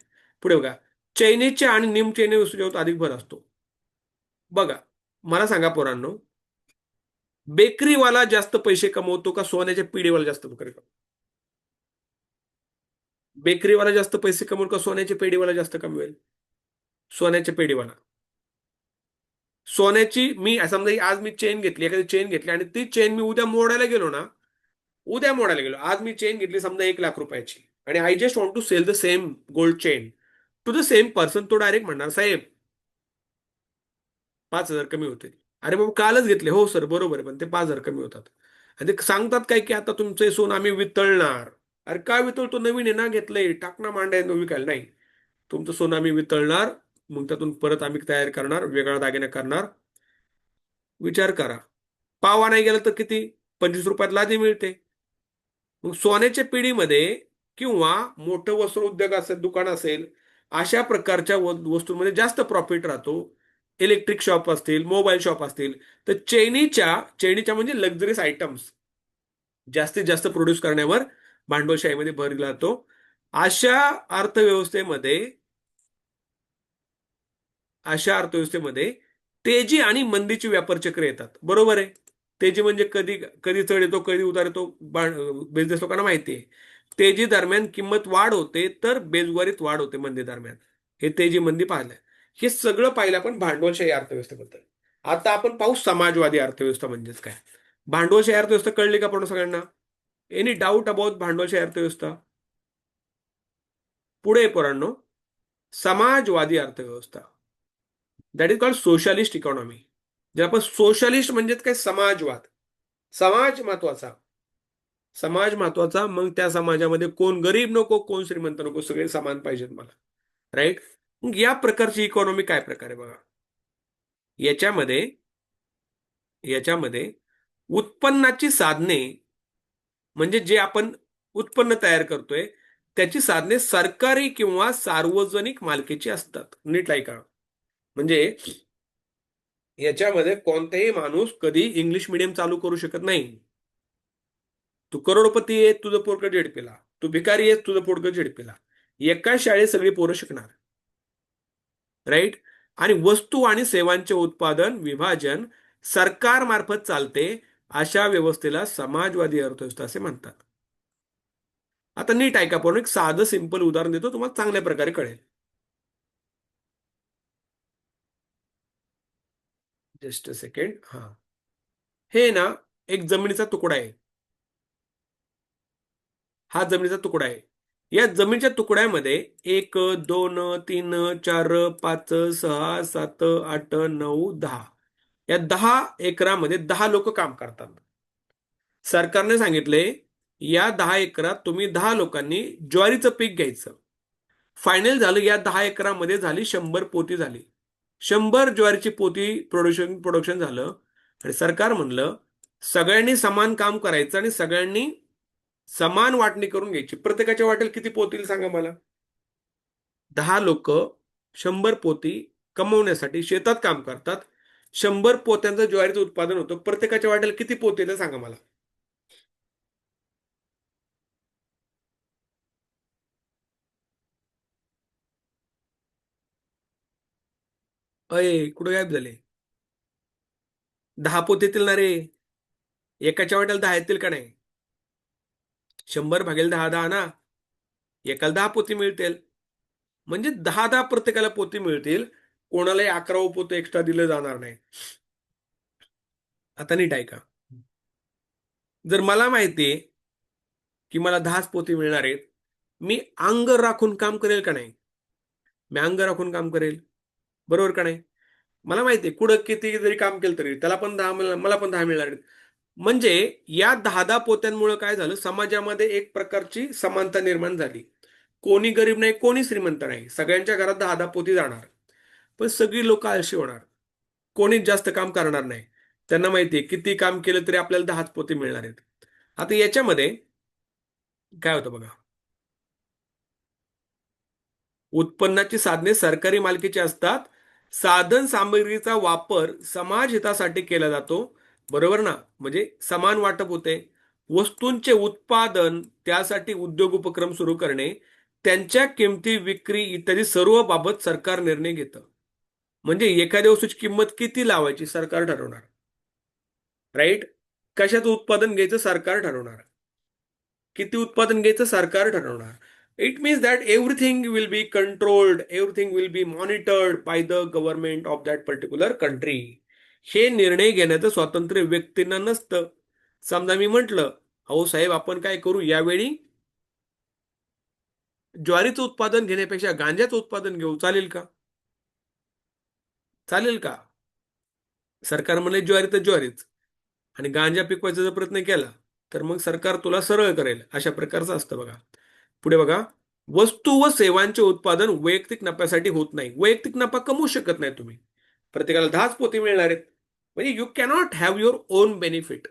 पुढे बघा, चैनीच्या आणि निम चैनी वस्तूंच्यावर अधिक भर असतो. बघा, मला सांगा पोरांनो, बेकरीवाला जास्त पैसे कमवतो का सोन्याच्या पिढीवाला जास्त कमवतो? बेकरीवाला जास्त पैसे कमवतो का सोन्याच्या पेढीवाला जास्त कमवेल? सोन्याच्या पेढीवाला. सोन्याची मी समजा आज मी चेन घेतली, एखादी चेन घेतली आणि ती चेन मी उद्या मोडायला गेलो ना, उद्या मोडायला गेलो, आज मी चेन घेतली समजा 1 लाख रुपयाची आणि I just want to sell the same gold chain to the same person, तो डायरेक्ट म्हणणार साहेब 5,000 कमी होते. अरे बाबा कालच घेतले, हो सर बरोबर आहे, पण ते 5,000 कमी होतात. आणि ते सांगतात काय की आता तुमचे सोन आम्ही वितळणार. अरे काय वितळतो, नवीन आहे ना, घेतलंय टाकना मांडाय विकायला नाही. तुमचं सोनं आम्ही वितळणार, मग त्यातून परत आम्ही तयार करणार, वेगळा दागिना करणार. विचार करा, पावा नाही गेला तर किती, ₹25 लादी मिळते. मग सोन्याच्या पिढीमध्ये किंवा मोठं वस्त्रोद्योग असेल, दुकान असेल, अशा प्रकारच्या वस्तूंमध्ये जास्त प्रॉफिट राहतो. इलेक्ट्रिक शॉप असतील, मोबाईल शॉप असतील, तर चैनीच्या म्हणजे लक्झरीज आयटम्स जास्तीत जास्त प्रोड्यूस करण्यावर भांडवलशाहीमध्ये भर दिला जातो. अशा अर्थव्यवस्थेमध्ये अशा अर्थव्यवस्थेमध्ये तेजी आणि मंदीची व्यापार चक्र येतात. बरोबर आहे. तेजी म्हणजे कधी कधी चढ येतो, कधी उतार येतो. बिझनेस लोकांना माहिती आहे. तेजी दरम्यान किंमत वाढ होते, तर बेजवारीत वाढ होते मंदी दरम्यान. हे तेजी मंदी पाहिलंय. हे सगळं पाहिलं आपण भांडवलशाही अर्थव्यवस्थेबद्दल. आता आपण पाहू समाजवादी अर्थव्यवस्था म्हणजेच काय. भांडवलशाही अर्थव्यवस्था कळली का पूर्ण सगळ्यांना? एनी डाऊट अबाउट भांडवलशाही अर्थव्यवस्था? पुढे पोरांनो, समाजवादी अर्थव्यवस्था, that is called socialist economy. जे आपण सोशलिस्ट म्हणजे काय, समाजवाद. समाज महत्वाचा. समाज महत्वाचा. मग त्या समाजामध्ये कोण गरीब नको, कोण श्रीमंत नको, सगळे समान पाहिजेत मला. राईट. मग या प्रकारची इकॉनॉमी काय प्रकारे बघा. याच्यामध्ये याच्यामध्ये उत्पन्नाची साधने म्हणजे जे आपण उत्पन्न तयार करतोय त्याची साधने सरकारी किंवा सार्वजनिक मालकीची असतात. नीट ऐका. म्हणजे याच्यामध्ये कोणताही माणूस कधी इंग्लिश मिडियम चालू करू शकत नाही. तू करोडपती आहे, तुझं पोरगं झेडपीला. तू भिकारी आहे, तुझं पोरगं झेडपीला. एका शाळेत सगळी पोरं शिकणार. राईट. आणि वस्तू आणि सेवांचे उत्पादन विभाजन सरकारमार्फत चालते. अशा व्यवस्थेला समाजवादी अर्थव्यवस्था असे म्हणतात. आता नीट ऐका. पण एक साधं सिंपल उदाहरण देतो, तुम्हाला चांगल्या प्रकारे कळेल. Just a second. हा, हे ना एक जमिनीचा तुकडा आहे. हा जमिनीचा तुकडा आहे. या जमिनीच्या तुकड्यामध्ये 1, 2, 3, 4, 5, 6, 7, 8, 9, 10 या 10 एकरामध्ये 10 लोक काम करतात. सरकारने सांगितले या 10 एकरात तुम्ही 10 लोकांनी ज्वारीचं पीक घ्यायचं. फायनल झालं, या 10 एकरामध्ये झाली 100 पोती झाली. 100 ज्वारीची पोती प्रोडक्शन झालं. आणि सरकार म्हणलं सगळ्यांनी समान काम करायचं आणि सगळ्यांनी समान वाटणी करून घ्यायची. प्रत्येकाच्या वाटेल किती पोतील सांगा मला. 10 लोक 100 पोती कमवण्यासाठी शेतात काम करतात. 100 पोत्यांचं ज्वारीचं उत्पादन होतं. प्रत्येकाच्या वाटेल किती पोते ते सांगा मला. अय कुठं गायब झाले? 10 पोते येतील ना रे. एकाच्या वाटेल 10 येतील का नाही? 100 भागेल 10 10 ना. एकाला 10 पोती मिळतील. म्हणजे 10 10 प्रत्येकाला पोती मिळतील. कोणालाही 11वं पोतं एक्स्ट्रा दिलं जाणार नाही. आता नीट ऐका. जर मला माहितीये की मला 10 पोती मिळणार आहेत, मी अंग राखून काम करेल का नाही? मी अंग राखून काम करेल. बरोबर का नाही? मला माहितीये कुठं किती जरी काम केलं तरी त्याला पण 10 मिळणार, मला पण 10 मिळणार आहेत. म्हणजे या 10 10 पोत्यांमुळे काय झालं, समाजामध्ये एक प्रकारची समानता निर्माण झाली. कोणी गरीब नाही, कोणी श्रीमंत नाही. सगळ्यांच्या घरात 10 10 पोती जाणार. पण सगळी लोक आळशी होणार. कोणीच जास्त काम करणार नाही. त्यांना माहितीये किती काम केलं तरी आपल्याला 10 पोते मिळणार आहेत. आता याच्यामध्ये काय होतं बघा. उत्पन्नाची साधने सरकारी मालकीची असतात. साधन सामग्रीचा वापर समाज हितासाठी केला जातो. बरोबर ना. म्हणजे समान वाटप होते. वस्तूंचे उत्पादन त्यासाठी उद्योग उपक्रम सुरू करणे, त्यांच्या किमती विक्री इत्यादी सर्व बाबत सरकार निर्णय घेतं. म्हणजे एखाद्या वस्तूची किंमत किती लावायची सरकार ठरवणार. राईट. कशाचं उत्पादन घ्यायचं सरकार ठरवणार. किती उत्पादन घ्यायचं सरकार ठरवणार. It means that everything will be controlled, everything will be monitored by the government of that particular country. हे निर्णय घेण्याचं स्वातंत्र्य व्यक्तींना नसतं. समजा मी म्हटलं अहो साहेब आपण काय करू, यावेळी ज्वारीचं उत्पादन घेण्यापेक्षा गांजाचं उत्पादन घेऊ, चालेल का? चालेल का? सरकार म्हणले ज्वारी तर ज्वारीच. आणि गांजा पिकवायचा जर प्रयत्न केला तर मग सरकार तुला सरळ करेल. अशा प्रकारचं असतं बघा. पुढे बघा. वस्तू व सेवांचे उत्पादन वैयक्तिक नफ्यासाठी होत नाही. वैयक्तिक नफा कमवू शकत नाही तुम्ही. प्रत्येकाला 10 पोती मिळणार आहेत. म्हणजे you cannot have your own benefit.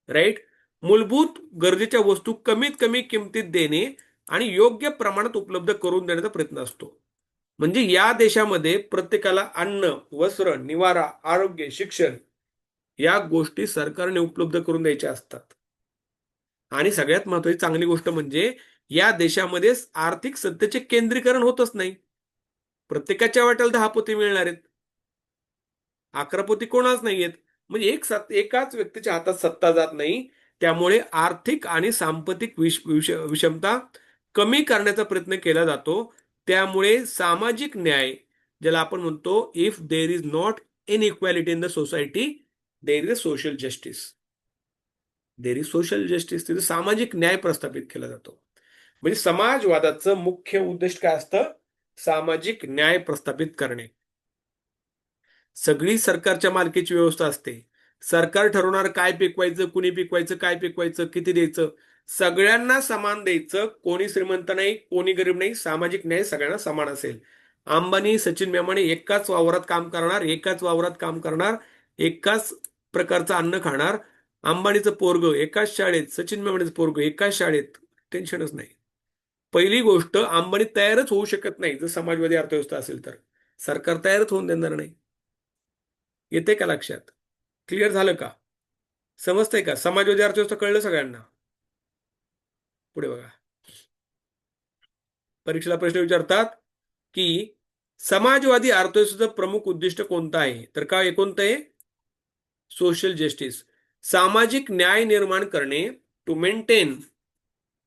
Right. मूलभूत गरजेच्या वस्तू कमीत कमी किमतीत देणे आणि योग्य प्रमाणात उपलब्ध करून देण्याचा प्रयत्न असतो. म्हणजे या देशामध्ये प्रत्येकाला अन्न, वस्त्र, निवारा, आरोग्य, शिक्षण या गोष्टी सरकारने उपलब्ध करून द्यायच्या असतात. आणि सगळ्यात महत्वाची चांगली गोष्ट म्हणजे या देशामध्ये आर्थिक सत्तेचे केंद्रीकरण होतच नाही. प्रत्येकाच्या वाट्याला 10 पोते मिळणार आहेत, 11 पोती कोणाच नाहीयेत. म्हणजे एकाच व्यक्तीच्या हातात सत्ता जात नाही. त्यामुळे आर्थिक आणि सांपत्तिक विषमता कमी करण्याचा प्रयत्न केला जातो. त्यामुळे सामाजिक न्याय, ज्याला आपण म्हणतो, if there is not inequality in the society, there is a social justice. There is social justice, तिथे सामाजिक न्याय प्रस्थापित केला जातो. म्हणजे समाजवादाचं मुख्य उद्दिष्ट काय असतं? सामाजिक न्याय प्रस्थापित करणे. सगळी सरकारच्या मालकीची व्यवस्था असते. सरकार ठरवणार काय पिकवायचं, कुणी पिकवायचं, काय पिकवायचं, किती द्यायचं. सगळ्यांना समान द्यायचं. कोणी श्रीमंत नाही, कोणी गरीब नाही. सामाजिक न्याय सगळ्यांना समान असेल. अंबानी, सचिन मेमाने एकाच वावरात काम करणार, एकाच वावरात काम करणार, एकाच प्रकारचं अन्न खाणार. अंबानीचं पोरग एकाच शाळेत, सचिन मेमानेचं पोरग एकाच शाळेत. टेन्शनच नाही. पहिली गोष्ट, अंबानी तयारच होऊ शकत नाही जर समाजवादी अर्थव्यवस्था असेल तर. सरकार तयारच होऊन देणार नाही. येते का लक्षात? क्लिअर झालं का? समजतंय का? समाजवादी अर्थव्यवस्था कळलं सगळ्यांना? पुढे बघा. परीक्षेला प्रश्न विचारतात की समाजवादी अर्थव्यवस्थेचं प्रमुख उद्दिष्ट कोणतं आहे? तर काय कोणतं आहे? Social justice. सामाजिक न्याय निर्माण करणे. To maintain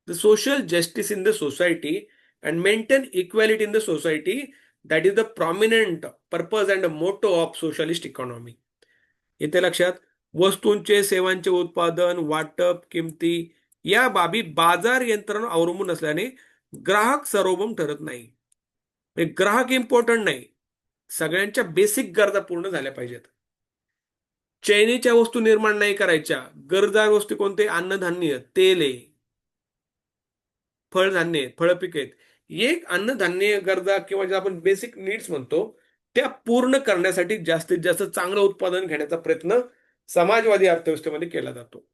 the social justice in the society and maintain equality in the society. That is the prominent purpose and motto of socialist economy. येते लक्षात? वस्तूंचे, सेवांचे उत्पादन, वाटप, किमती या बाबी बाजार यंत्रणा अवलंबून असल्याने ग्राहक सार्वभौम ठरत नाही. म्हणजे ग्राहक इम्पॉर्टंट नाही, सगळ्यांच्या बेसिक गरजा पूर्ण झाल्या पाहिजेत. चैनीच्या वस्तू निर्माण नाही करायच्या. गरजा वस्तू कोणते? अन्नधान्य, तेल आहे, फळधान्य, फळ पिक आहेत. एक अन्नधान्य गरजा किंवा जे आपण बेसिक नीड्स म्हणतो, त्या पूर्ण करण्यासाठी जास्तीत जास्त चांगलं उत्पादन घेण्याचा प्रयत्न समाजवादी अर्थव्यवस्थेमध्ये केला जातो.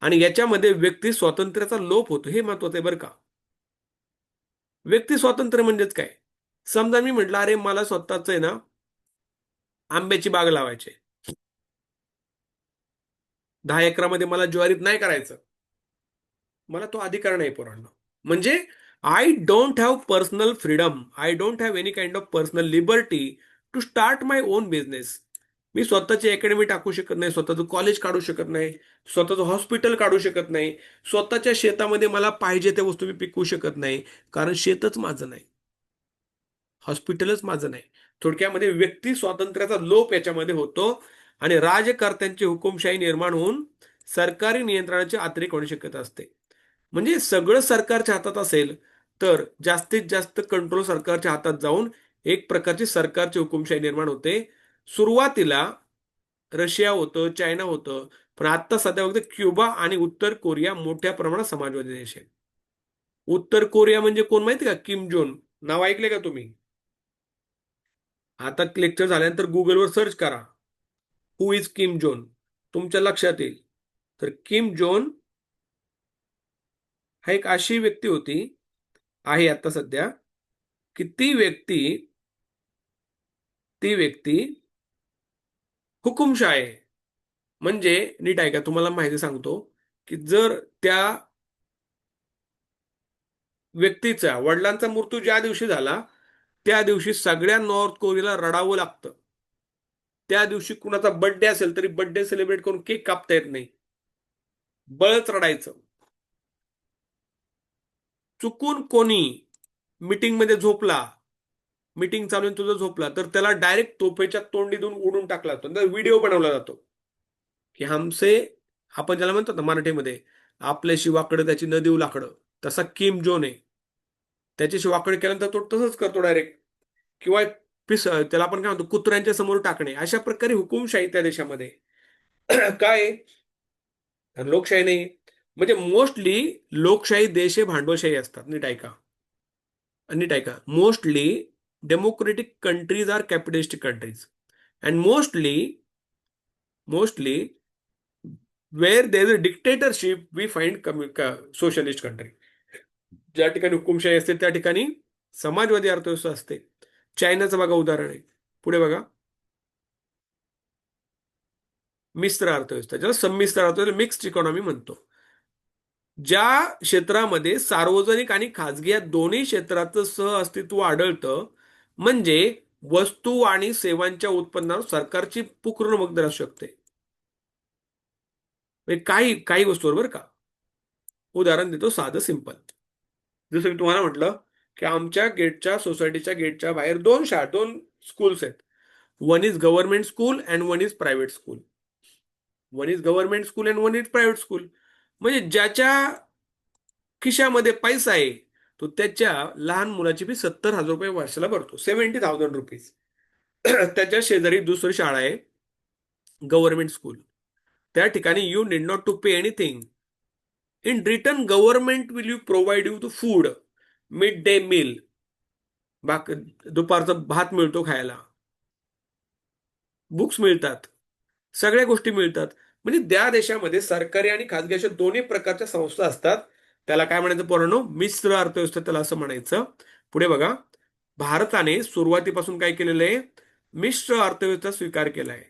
आणि याच्यामध्ये व्यक्ती स्वातंत्र्याचा लोप होतो, हे महत्वाचं आहे बरं का. व्यक्ती स्वातंत्र्य म्हणजेच काय? समजा मी म्हटलं, अरे मला स्वतःच आहे ना आंब्याची बाग लावायची, 10 एकरामध्ये मला ज्वारीत नाही करायचं, मला तो अधिकार नाही पोरांना. म्हणजे I don't have personal freedom, I don't have any kind of personal liberty to start my own business. मी स्वतःची अकॅडमी टाकू शकत नाही, स्वतःचं कॉलेज काढू शकत नाही, स्वतःचं हॉस्पिटल काढू शकत नाही, स्वतःच्या शेतामध्ये मला पाहिजे त्या वस्तू मी पिकवू शकत नाही, कारण शेतच माझं नाही, हॉस्पिटलच माझं नाही. थोडक्यामध्ये व्यक्ती स्वातंत्र्याचा लोप याच्यामध्ये होतो आणि राजकर्त्यांची हुकुमशाही निर्माण होऊन सरकारी नियंत्रणाची अतिरेक होण्याची शक्यता असते. म्हणजे सगळं सरकारच्या हातात असेल तर जास्तीत जास्त कंट्रोल सरकारच्या हातात जाऊन एक प्रकारची सरकारची हुकुमशाही निर्माण होते. सुरुवातीला रशिया होतं, चायना होतं, पण आता सध्या फक्त क्युबा आणि उत्तर कोरिया मोठ्या प्रमाणात समाजवादी देश आहे. उत्तर कोरिया म्हणजे कोण माहिती का? Kim Joan. नाव ऐकले का तुम्ही? आता लेक्चर झाल्यानंतर गुगलवर सर्च करा, हु इज किम जोन, तुमच्या लक्षात येईल. तर किम जोन हा एक अशी व्यक्ती होती, आहे आता सध्या, की ती व्यक्ती हुकुमशाह आहे. म्हणजे नीट ऐका, तुम्हाला माहिती सांगतो की जर त्या व्यक्तीचा वडिलांचा मृत्यू ज्या दिवशी झाला त्या दिवशी सगळ्या नॉर्थ कोरियाला रडावं लागतं. त्या दिवशी कुणाचा बर्थडे असेल तरी बर्थडे सेलिब्रेट करून केक कापता येत नाही, बळच रडायचं. चुकून कोणी मीटिंग मध्ये झोपला, मीटिंग चालू तुझं झोपला, तर त्याला डायरेक्ट तोफेच्या तोंडी देऊन उडून टाकला जातो, व्हिडिओ बनवला जातो की हमसे, आपण ज्याला म्हणतो ना मराठीमध्ये, आपल्याशी वाकडं त्याची न देऊ लाकडं, तसा किम जोन आहे. त्याच्याशी वाकडं केल्यानंतर तो तसंच करतो डायरेक्ट. किंवा त्याला आपण काय म्हणतो, कुत्र्यांच्या समोर टाकणे. अशा प्रकारे हुकुमशाही त्या देशामध्ये. काय लोकशाही नाही. म्हणजे मोस्टली लोकशाही देश हे भांडवलशाही असतात. नीट ऐका, mostly democratic countries are capitalistic countries, and mostly where there is a dictatorship we find socialist country. ज्या ठिकाणी हुकुमशाही असते त्या ठिकाणी समाजवादी अर्थव्यवस्था असते. चायनाचं बघा उदाहरण आहे. पुढे बघा. मिश्र अर्थव्यवस्था, ज्याला संमिश्र अर्थव्यवस्था, मिक्स्ड इकॉनॉमी म्हणतो. ज्या क्षेत्रामध्ये सार्वजनिक आणि खाजगी या दोन्ही क्षेत्राचं सहअस्तित्व आढळतं, म्हणजे वस्तू आणि सेवांच्या उत्पन्नावर सरकारची पूर्ण मदत असू शकते. म्हणजे काही काही वस्तूवर बरं का. उदाहरण देतो साधं सिंपल. जसं मी तुम्हाला म्हटलं की आमच्या गेटच्या सोसायटीच्या गेटच्या बाहेर दोन स्कूल्स आहेत. One is government school and one is private school. One is government school and one is private school. म्हणजे ज्याच्या खिशामध्ये पैसा आहे तो त्याच्या लहान मुलाची फी 70,000 रुपये वर्षाला भरतो, 70,000 रुपीज. त्याच्या शेजारी दुसरी शाळा आहे गव्हर्नमेंट स्कूल. त्या ठिकाणी you need not to pay anything. In return government will you provide you the food, mid day meal, दुपारचा भात मिळतो खायला, बुक्स मिळतात, सगळ्या गोष्टी मिळतात. म्हणजे त्या देशामध्ये सरकारी आणि खाजगी अशा दोन्ही प्रकारच्या संस्था असतात. त्याला काय म्हणायचं पोरांनो? मिश्र अर्थव्यवस्था त्याला असं म्हणायचं. पुढे बघा. भारताने सुरुवातीपासून काय केलेलं आहे? मिश्र अर्थव्यवस्था स्वीकार केला आहे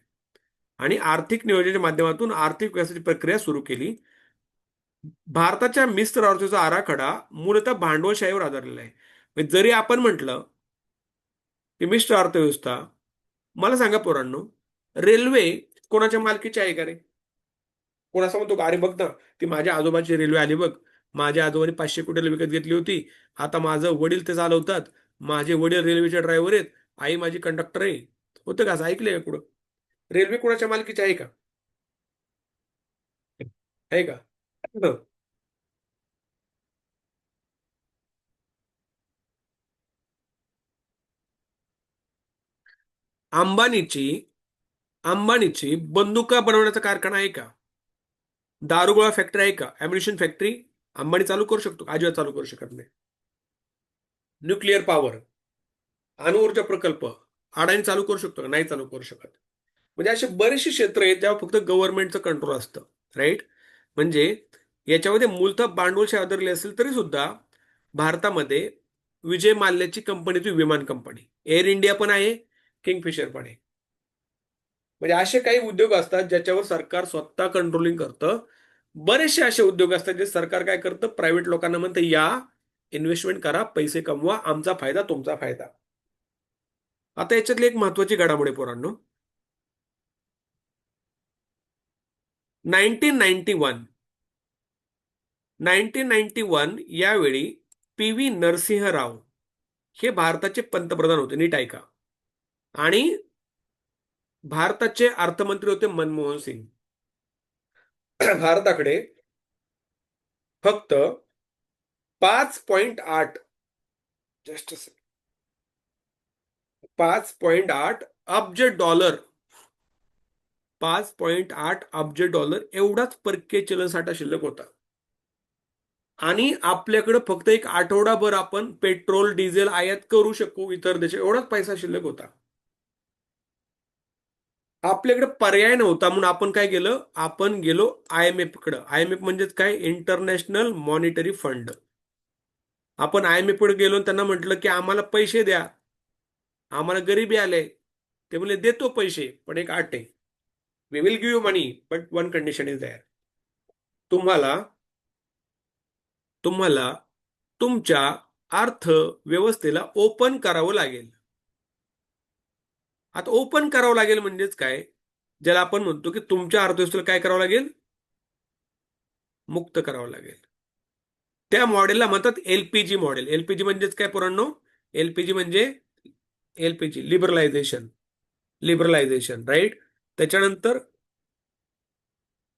आणि आर्थिक नियोजनाच्या माध्यमातून आर्थिक विकासाची प्रक्रिया सुरू केली. भारताच्या मिश्र अर्थव्यवस्थेचा आराखडा मूलतः भांडवलशाहीवर आधारलेला आहे. म्हणजे जरी आपण म्हटलं की मिश्र अर्थव्यवस्था, मला सांगा पोरांनो, रेल्वे कोणाच्या मालकीची आहे का रे? कोण असं म्हणतो का अरे बघ ना, ती माझ्या आजोबाची रेल्वे आली बघ, माझ्या आजोबांनी 500 कोटीला विकत घेतली होती, आता माझं वडील ते चालवतात, माझे वडील रेल्वेचे ड्रायव्हर आहेत, आई माझी कंडक्टर आहे. होतं का? असं ऐकलंय का कुठं? रेल्वे कोणाच्या मालकीची आहे का? आहे का? हं. अंबानीची अंबानीची बंदुका बनवण्याचा कारखाना आहे का? दारुगोळा फॅक्टरी आहे का? अम्युनिशन फॅक्टरी अंबानी चालू करू शकतो? अजिबात चालू करू शकत नाही. न्यूक्लिअर पॉवर, अणुऊर्जा प्रकल्प अडाणी चालू करू शकतो का? नाही चालू करू शकत. म्हणजे असे बरेचसे क्षेत्र आहेत ज्यावर फक्त गव्हर्नमेंटचं कंट्रोल असतं. राईट. म्हणजे याच्यामध्ये मूलतः भांडवलशाही आधारले असेल तरी सुद्धा भारतामध्ये विजय माल्ल्याची कंपनीची विमान कंपनी, एअर इंडिया पण आहे, किंगफिशर पण आहे. म्हणजे असे काही उद्योग असतात ज्याच्यावर सरकार स्वतः कंट्रोलिंग करतं. बरेचसे असे उद्योग असतात जे सरकार काय करतं, प्रायव्हेट लोकांना म्हणतं या इन्व्हेस्टमेंट करा, पैसे कमवा, आमचा फायदा तुमचा फायदा. आता याच्यातली एक महत्वाची घडामोडी पोरांनो. 1991 1991 यावेळी पी व्ही नरसिंह राव हे भारताचे पंतप्रधान होते. नीट ऐका. आणि भारताचे अर्थमंत्री होते मनमोहन सिंग. भारताकडे फक्त 5.8, जस्ट 5.8 अब्ज डॉलर, 5.8 अब्ज डॉलर एवढाच परकीय चलनसाठा शिल्लक होता. आणि आपल्याकडे फक्त एक आठवडाभर आपण पेट्रोल डिझेल आयात करू शकू इतर देश, एवढाच पैसा शिल्लक होता. आपल्याकडे पर्याय नव्हता म्हणून आपण काय केलं? आपण गेलो IMF कडे. IMF म्हणजेच काय? International monetary fund. आपण IMF कडे गेलो आणि त्यांना म्हटलं की आम्हाला पैसे द्या, आम्हाला गरिबी आले. ते म्हणले देतो पैसे, पण एक अट आहे. We will give you money but one condition is there. तुम्हाला तुम्हाला तुमच्या अर्थव्यवस्थेला ओपन करावं लागेल. आता ओपन करावं लागेल म्हणजेच काय? ज्याला आपण म्हणतो की तुमच्या अर्थव्यवस्थेला काय करावं लागेल? मुक्त करावं लागेल. त्या मॉडेलला म्हणतात LPG मॉडेल. LPG म्हणजेच काय पोरांनो? LPG म्हणजे LPG लिबरलायझेशन. Liberalisation, right. त्याच्यानंतर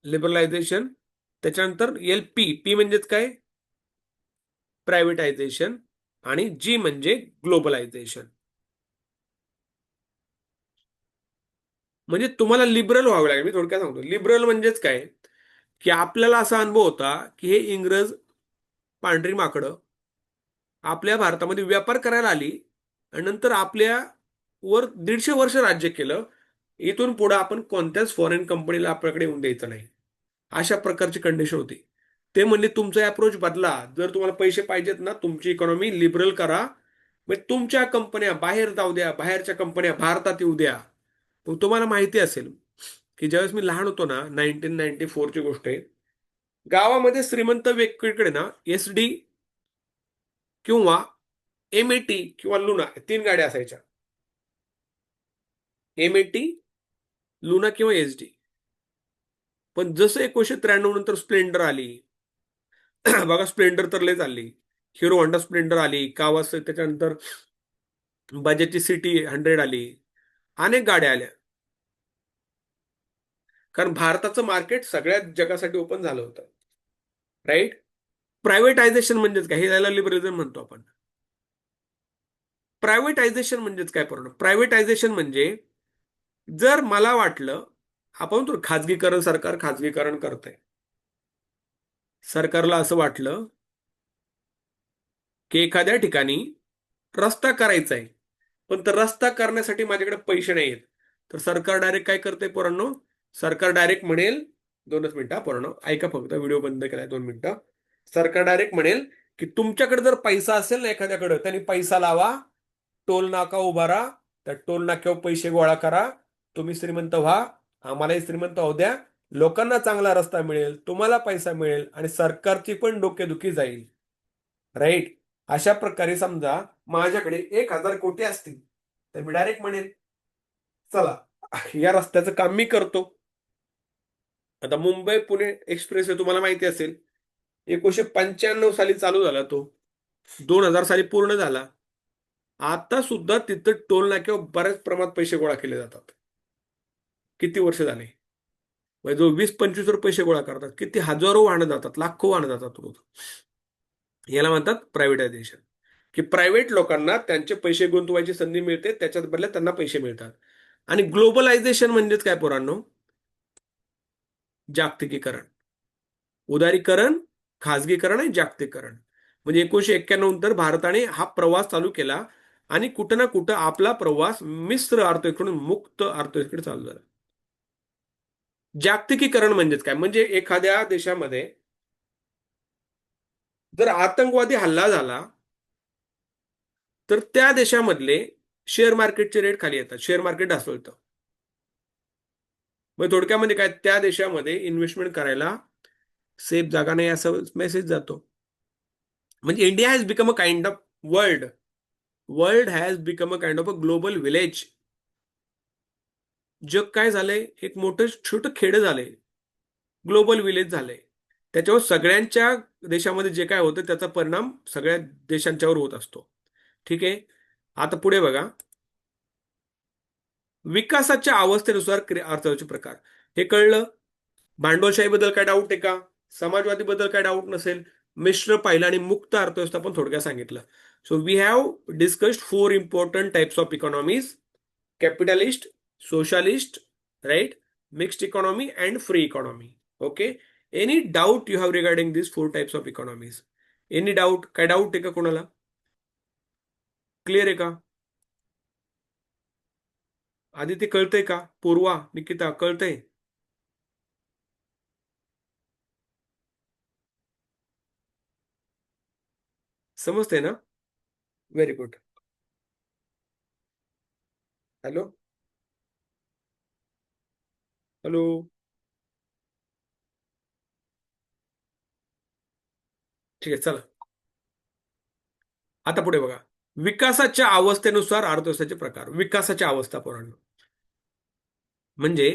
लिबरलायझेशन, त्याच्यानंतर पी म्हणजेच काय? प्रायव्हेटायझेशन. आणि जी म्हणजे ग्लोबलायझेशन. म्हणजे तुम्हाला लिबरल व्हावं लागेल. मी थोडक्यात सांगतो. लिबरल म्हणजेच काय? की आपल्याला असा अनुभव होता की हे इंग्रज पांढरी माकडं आपल्या भारतामध्ये व्यापार करायला आली आणि नंतर आपल्या वर 150 वर्ष राज्य केलं. इथून पुढे आपण कोणत्याच फॉरेन कंपनीला आपल्याकडे येऊन द्यायचं नाही. अशा प्रकारची कंडिशन होती. ते म्हणले तुमचा अप्रोच बदला, जर तुम्हाला पैसे पाहिजेत ना तुमची इकॉनॉमी लिबरल करा, मग तुमच्या कंपन्या बाहेर जाऊ द्या, बाहेरच्या कंपन्या भारतात येऊ द्या. मग तुम्हाला माहिती असेल की ज्यावेळेस मी लहान होतो ना, 1994ची गोष्ट आहे, गावामध्ये श्रीमंत व्यक्तीकडे ना SD किंवा MAT किंवा लुना 3 गाड्या असायच्या. MAT, लुना किंवा SD. पण जसं 1993 नंतर स्प्लेंडर आली, बघा स्प्लेंडर तर लय चालली, हिरो होंडा स्प्लेंडर आली, कावास त्याच्यानंतर बजाजची सिटी 100 आली, अनेक गाड्या आल्या. कारण भारताचं मार्केट सगळ्यात जगासाठी ओपन झालं होतं. राईट. प्रायव्हेटायझेशन म्हणजेच काय, हे याला लिबरलिझम म्हणतो आपण. प्रायव्हेटायझेशन म्हणजेच काय पूर्ण, प्रायव्हेटायझेशन म्हणजे जर मला वाटलं, आपण तो खाजगीकरण, सरकार खाजगीकरण करतंय, सरकारला असं वाटलं की एखाद्या ठिकाणी रस्ता करायचा आहे, पण तर रस्ता करण्यासाठी माझ्याकडे पैसे नाही आहेत, तर सरकार डायरेक्ट काय करतंय पोरांनो, सरकार डायरेक्ट म्हणेल, 2च मिनिटं पोरांनो ऐका, फक्त व्हिडिओ बंद केलाय 2 मिनिटं. सरकार डायरेक्ट म्हणेल की तुमच्याकडे जर पैसा असेल ना एखाद्याकडे, त्यांनी पैसा लावा, टोल नाका उभारा, त्या टोल नाक्यावर पैसे गोळा करा, तुम्ही श्रीमंत व्हा, आम्हालाही श्रीमंत होऊ द्या, लोकांना चांगला रस्ता मिळेल, तुम्हाला पैसा मिळेल आणि सरकारची पण डोकेदुखी जाईल. राईट. अशा प्रकारे समजा माझ्याकडे 1,000 कोटी असतील, तर मी डायरेक्ट म्हणेन चला या रस्त्याचं काम मी करतो. आता मुंबई पुणे एक्सप्रेस हे तुम्हाला माहिती असेल, 1995 साली चालू झाला तो, 2000 साली पूर्ण झाला. आता सुद्धा तिथं टोल नाक्यावर बऱ्याच प्रमाणात पैसे गोळा केले जातात. किती वर्ष झाले, म्हणजे जो 20-25 पैसे गोळा करतात, किती हजारो वाहनं जातात, लाखो वाहनं जातात रोज. याला म्हणतात प्रायव्हेटायझेशन, की प्रायव्हेट लोकांना त्यांचे पैसे गुंतवायची संधी मिळते, त्याच्यात बदल्यात त्यांना पैसे मिळतात. आणि ग्लोबलायझेशन म्हणजेच काय पोरांनो, जागतिकीकरण, उदारीकरण, खाजगीकरण आणि जागतिकीकरण. म्हणजे 1991 नंतर भारताने हा प्रवास चालू केला आणि कुठं ना कुठं आपला प्रवास मिश्र अर्थव्यवस्थेकडून मुक्त अर्थव्यवस्थेकडे चालू झाला. जागतिकीकरण म्हणजेच काय, म्हणजे एखाद्या देशामध्ये जर आतंकवादी हल्ला झाला, तर त्या देशामधले शेअर मार्केटचे रेट खाली येतात, शेअर मार्केट ढासळतं. मग थोडक्यामध्ये काय, त्या देशामध्ये इन्व्हेस्टमेंट करायला सेफ जागा नाही, असं मेसेज जातो. म्हणजे India has become a kind of world, world has become a kind of a global village. जग काय झालंय, एक मोठं छोटं खेडं झालंय, ग्लोबल विलेज झालंय. त्याच्यावर सगळ्यांच्या देशामध्ये जे काय होतं त्याचा परिणाम सगळ्या देशांच्यावर होत असतो. ठीक आहे. आता पुढे बघा, विकासाच्या अवस्थेनुसार अर्थव्यवस्थेचे प्रकार, हे कळलं. भांडवलशाहीबद्दल काय डाऊट आहे का, समाजवादीबद्दल काय डाऊट नसेल. मिश्र पाहिलं आणि मुक्त अर्थव्यवस्था पण थोडक्यात सांगितलं. So we have discussed 4 important types of economies: capitalist, socialist, right, mixed economy and free economy. Okay. Any doubt you have regarding this 4 types of economies? Any doubt, काय डाऊट आहे का कोणाला? क्लिअर आहे का? आदिती कळतंय का? पूर्वा, निकिता कळतंय? समजतंय ना? Very good. Hello, hello. ठीक आहे, चला आता पुढे बघा. विकासाच्या अवस्थेनुसार अर्थव्यवस्थेचे प्रकार. विकासाच्या अवस्था पोरांनो, म्हणजे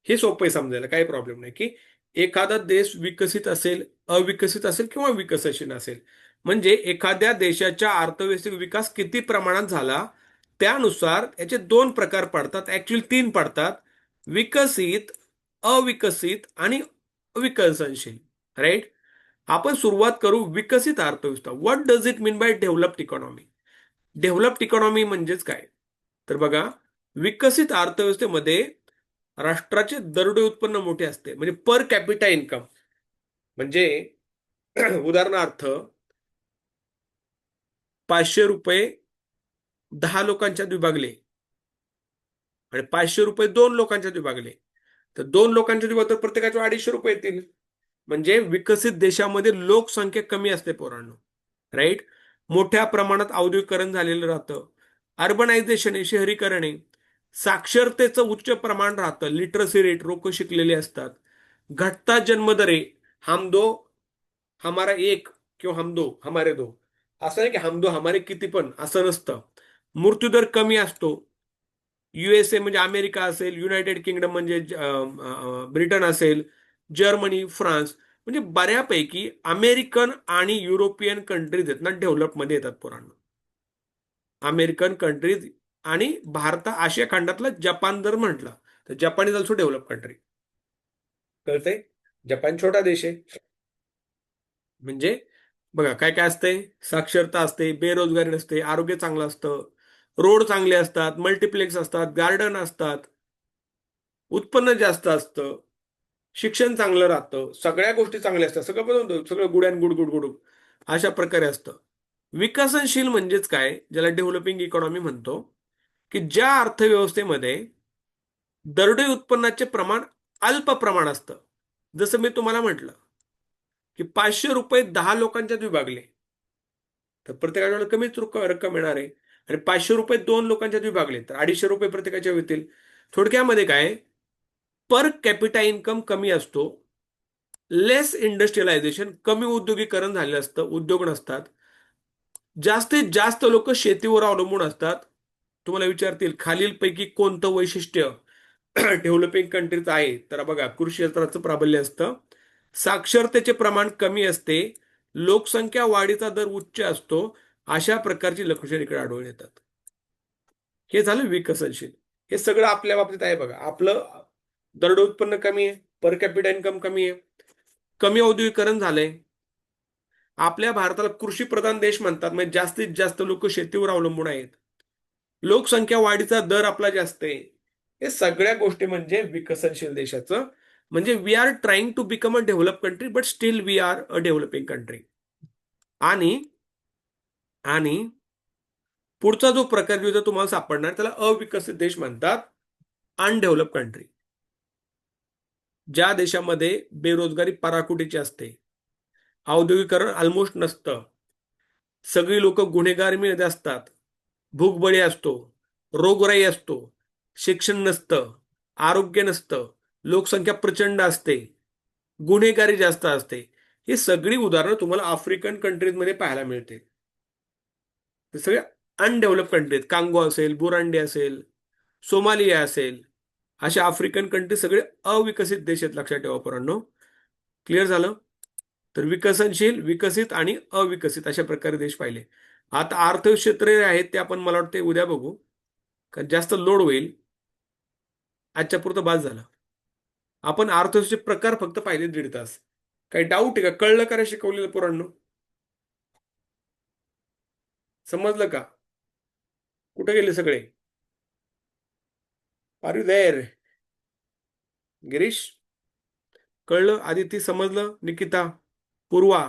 हे सोपं आहे समजायला, काही प्रॉब्लेम नाही, की एखादा देश विकसित असेल, अविकसित असेल किंवा विकसनशील असेल. म्हणजे एखाद्या देशाच्या अर्थव्यवस्थिक विकास किती प्रमाणात झाला, त्यानुसार याचे 2 प्रकार पडतात, ऍक्च्युअली 3 पडतात: विकसित, अविकसित आणि विकसनशील. राईट. आपण सुरुवात करू विकसित अर्थव्यवस्था. What does it mean by developed economy? Developed economy म्हणजेच काय, तर बघा, विकसित अर्थव्यवस्थेमध्ये राष्ट्राचे दरडोई उत्पन्न मोठे असते, म्हणजे पर कॅपिटा इन्कम. म्हणजे उदाहरणार्थ, ₹500 10 लोकांच्यात विभागले आणि ₹500 2 लोकांच्यात विभागले, तर 2 लोकांच्या जीवावर तर प्रत्येकाचे 250 रुपये येतील. म्हणजे विकसित देशामध्ये लोकसंख्या कमी असते पोरांनो. राईट. मोठ्या प्रमाणात औद्योगिकरण झालेलं राहतं. अर्बनायझेशन आहे, शहरीकरण आहे. साक्षरतेचं उच्च प्रमाण राहतं, लिटरसी रेट, लोक शिकलेले असतात. घटता जन्मदर आहे. हम दो हमारा एक, किंवा हम दो हमारे दो. असं नाही की हम दो हमारे किती, पण असं नसतं. मृत्यूदर कमी असतो. USA म्हणजे अमेरिका असेल, युनायटेड किंगडम म्हणजे ब्रिटन असेल, जर्मनी, फ्रान्स, म्हणजे बऱ्यापैकी अमेरिकन आणि युरोपियन कंट्रीज आहेत ना डेव्हलपमध्ये येतात पोरांना. अमेरिकन कंट्रीज आणि भारत, आशिया खंडातला जपान जर म्हटलं तर Japan is also develop country. कळतंय? जपान छोटा देश आहे. म्हणजे बघा काय काय असतंय. साक्षरता असते, बेरोजगारी नसते, आरोग्य चांगलं असतं, रोड चांगले असतात, मल्टिप्लेक्स असतात, गार्डन असतात, उत्पन्न जास्त असतं, शिक्षण चांगलं राहतं, सगळ्या गोष्टी चांगल्या असतात, सगळं पण सगळं good and good good good अशा प्रकारे असतं. विकसनशील म्हणजेच काय, ज्याला डेव्हलपिंग इकॉनॉमी म्हणतो, की ज्या अर्थव्यवस्थेमध्ये दरडोई उत्पन्नाचे प्रमाण अल्प प्रमाण असतं. जसं मी तुम्हाला म्हटलं की 500 रुपये 10 लोकांच्यात विभागले तर प्रत्येकाला कमीच रक्कम येणार आहे. आणि 500 रुपये 2 लोकांच्यात विभागले तर 250 रुपये प्रत्येकाच्या होतील. थोडक्यामध्ये काय, पर कॅपिटा इन्कम कमी असतो, लेस इंडस्ट्रियलायझेशन, कमी उद्योगीकरण झालेलं असतं, उद्योग नसतात, जास्तीत जास्त लोक शेतीवर अवलंबून असतात. तुम्हाला विचारतील खालीलपैकी कोणतं वैशिष्ट्य डेव्हलपिंग कंट्रीचं आहे, तर बघा कृषी क्षेत्राचं प्राबल्य असतं, साक्षरतेचे प्रमाण कमी असते, लोकसंख्या वाढीचा दर उच्च असतो. अशा प्रकारची लक्षणे इकडे आढळून येतात. हे झालं विकसनशील. हे सगळं आपल्या बाबतीत आहे बघा. आपलं दरडोई उत्पन्न कमी आहे, पर कॅपिटा इन्कम कमी आहे, कमी औद्योगिकरण झालंय. आपल्या भारताला कृषी प्रधान देश म्हणतात, म्हणजे जास्तीत जास्त लोक शेतीवर अवलंबून आहेत. लोकसंख्या वाढीचा दर आपला जास्त आहे. हे सगळ्या गोष्टी म्हणजे विकसनशील देशाचं. म्हणजे we are trying to become a develop country, but still we are a developing country. आणि आणि पुढचा जो प्रकार जो तुम्हाला सापडणार त्याला अविकसित देश म्हणतात, अनडेव्हलप कंट्री. ज्या देशामध्ये बेरोजगारी पराकुटीची असते, औद्योगिकरण ऑलमोस्ट नसतं, सगळी लोक गुन्हेगारीमध्ये असतात, भूकबळी असतो, रोगराई असतो, शिक्षण नसतं, आरोग्य नसतं, लोकसंख्या प्रचंड असते, गुन्हेगारी जास्त असते. ही सगळी उदाहरणं तुम्हाला आफ्रिकन कंट्रीजमध्ये पाहायला मिळते. ते सगळे अनडेव्हलप कंट्री आहेत. कांगो असेल, बुरांडी असेल, सोमालिया असेल, अशा आफ्रिकन कंट्री सगळे अविकसित देश आहेत. लक्षात ठेवा पोरांनो. क्लिअर झालं? तर विकसनशील, विकसित आणि अविकसित अशा प्रकारे देश पाहिले. आता अर्थक्षेत्र आहेत ते आपण मला वाटते उद्या बघू, कारण जास्त लोड होईल. आजच्या पुरतं बाद झालं. आपण अर्थव्यवस्थेचे प्रकार फक्त पाहिले 1.5 तास. काही डाऊट आहे का? कळलं का रे शिकवलेलं पोरांनो? समजलं का? कुठे गेले सगळे? R you there? गिरीश, कळलं? आदिती समजलं? निकिता, पूर्वा,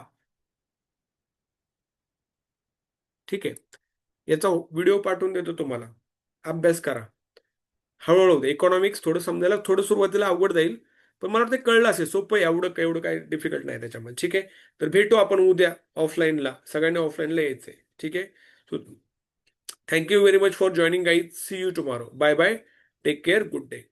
ठीक आहे. याचा व्हिडिओ पाठवून देतो तुम्हाला, अभ्यास करा. हळूहळू इकॉनॉमिक्स थोडं समजायला थोडं सुरुवातीला अवघड जाईल, पण मला वाटतं कळलं असेल, सोपं आहे, एवढं काय डिफिकल्ट नाही त्याच्यामध्ये. ठीक आहे. तर भेटू आपण उद्या ऑफलाईनला, सगळ्यांनी ऑफलाईनला यायचंय. ठीक आहे. So thank you very much for joining guys. See you tomorrow. Bye bye. Take care. Good day.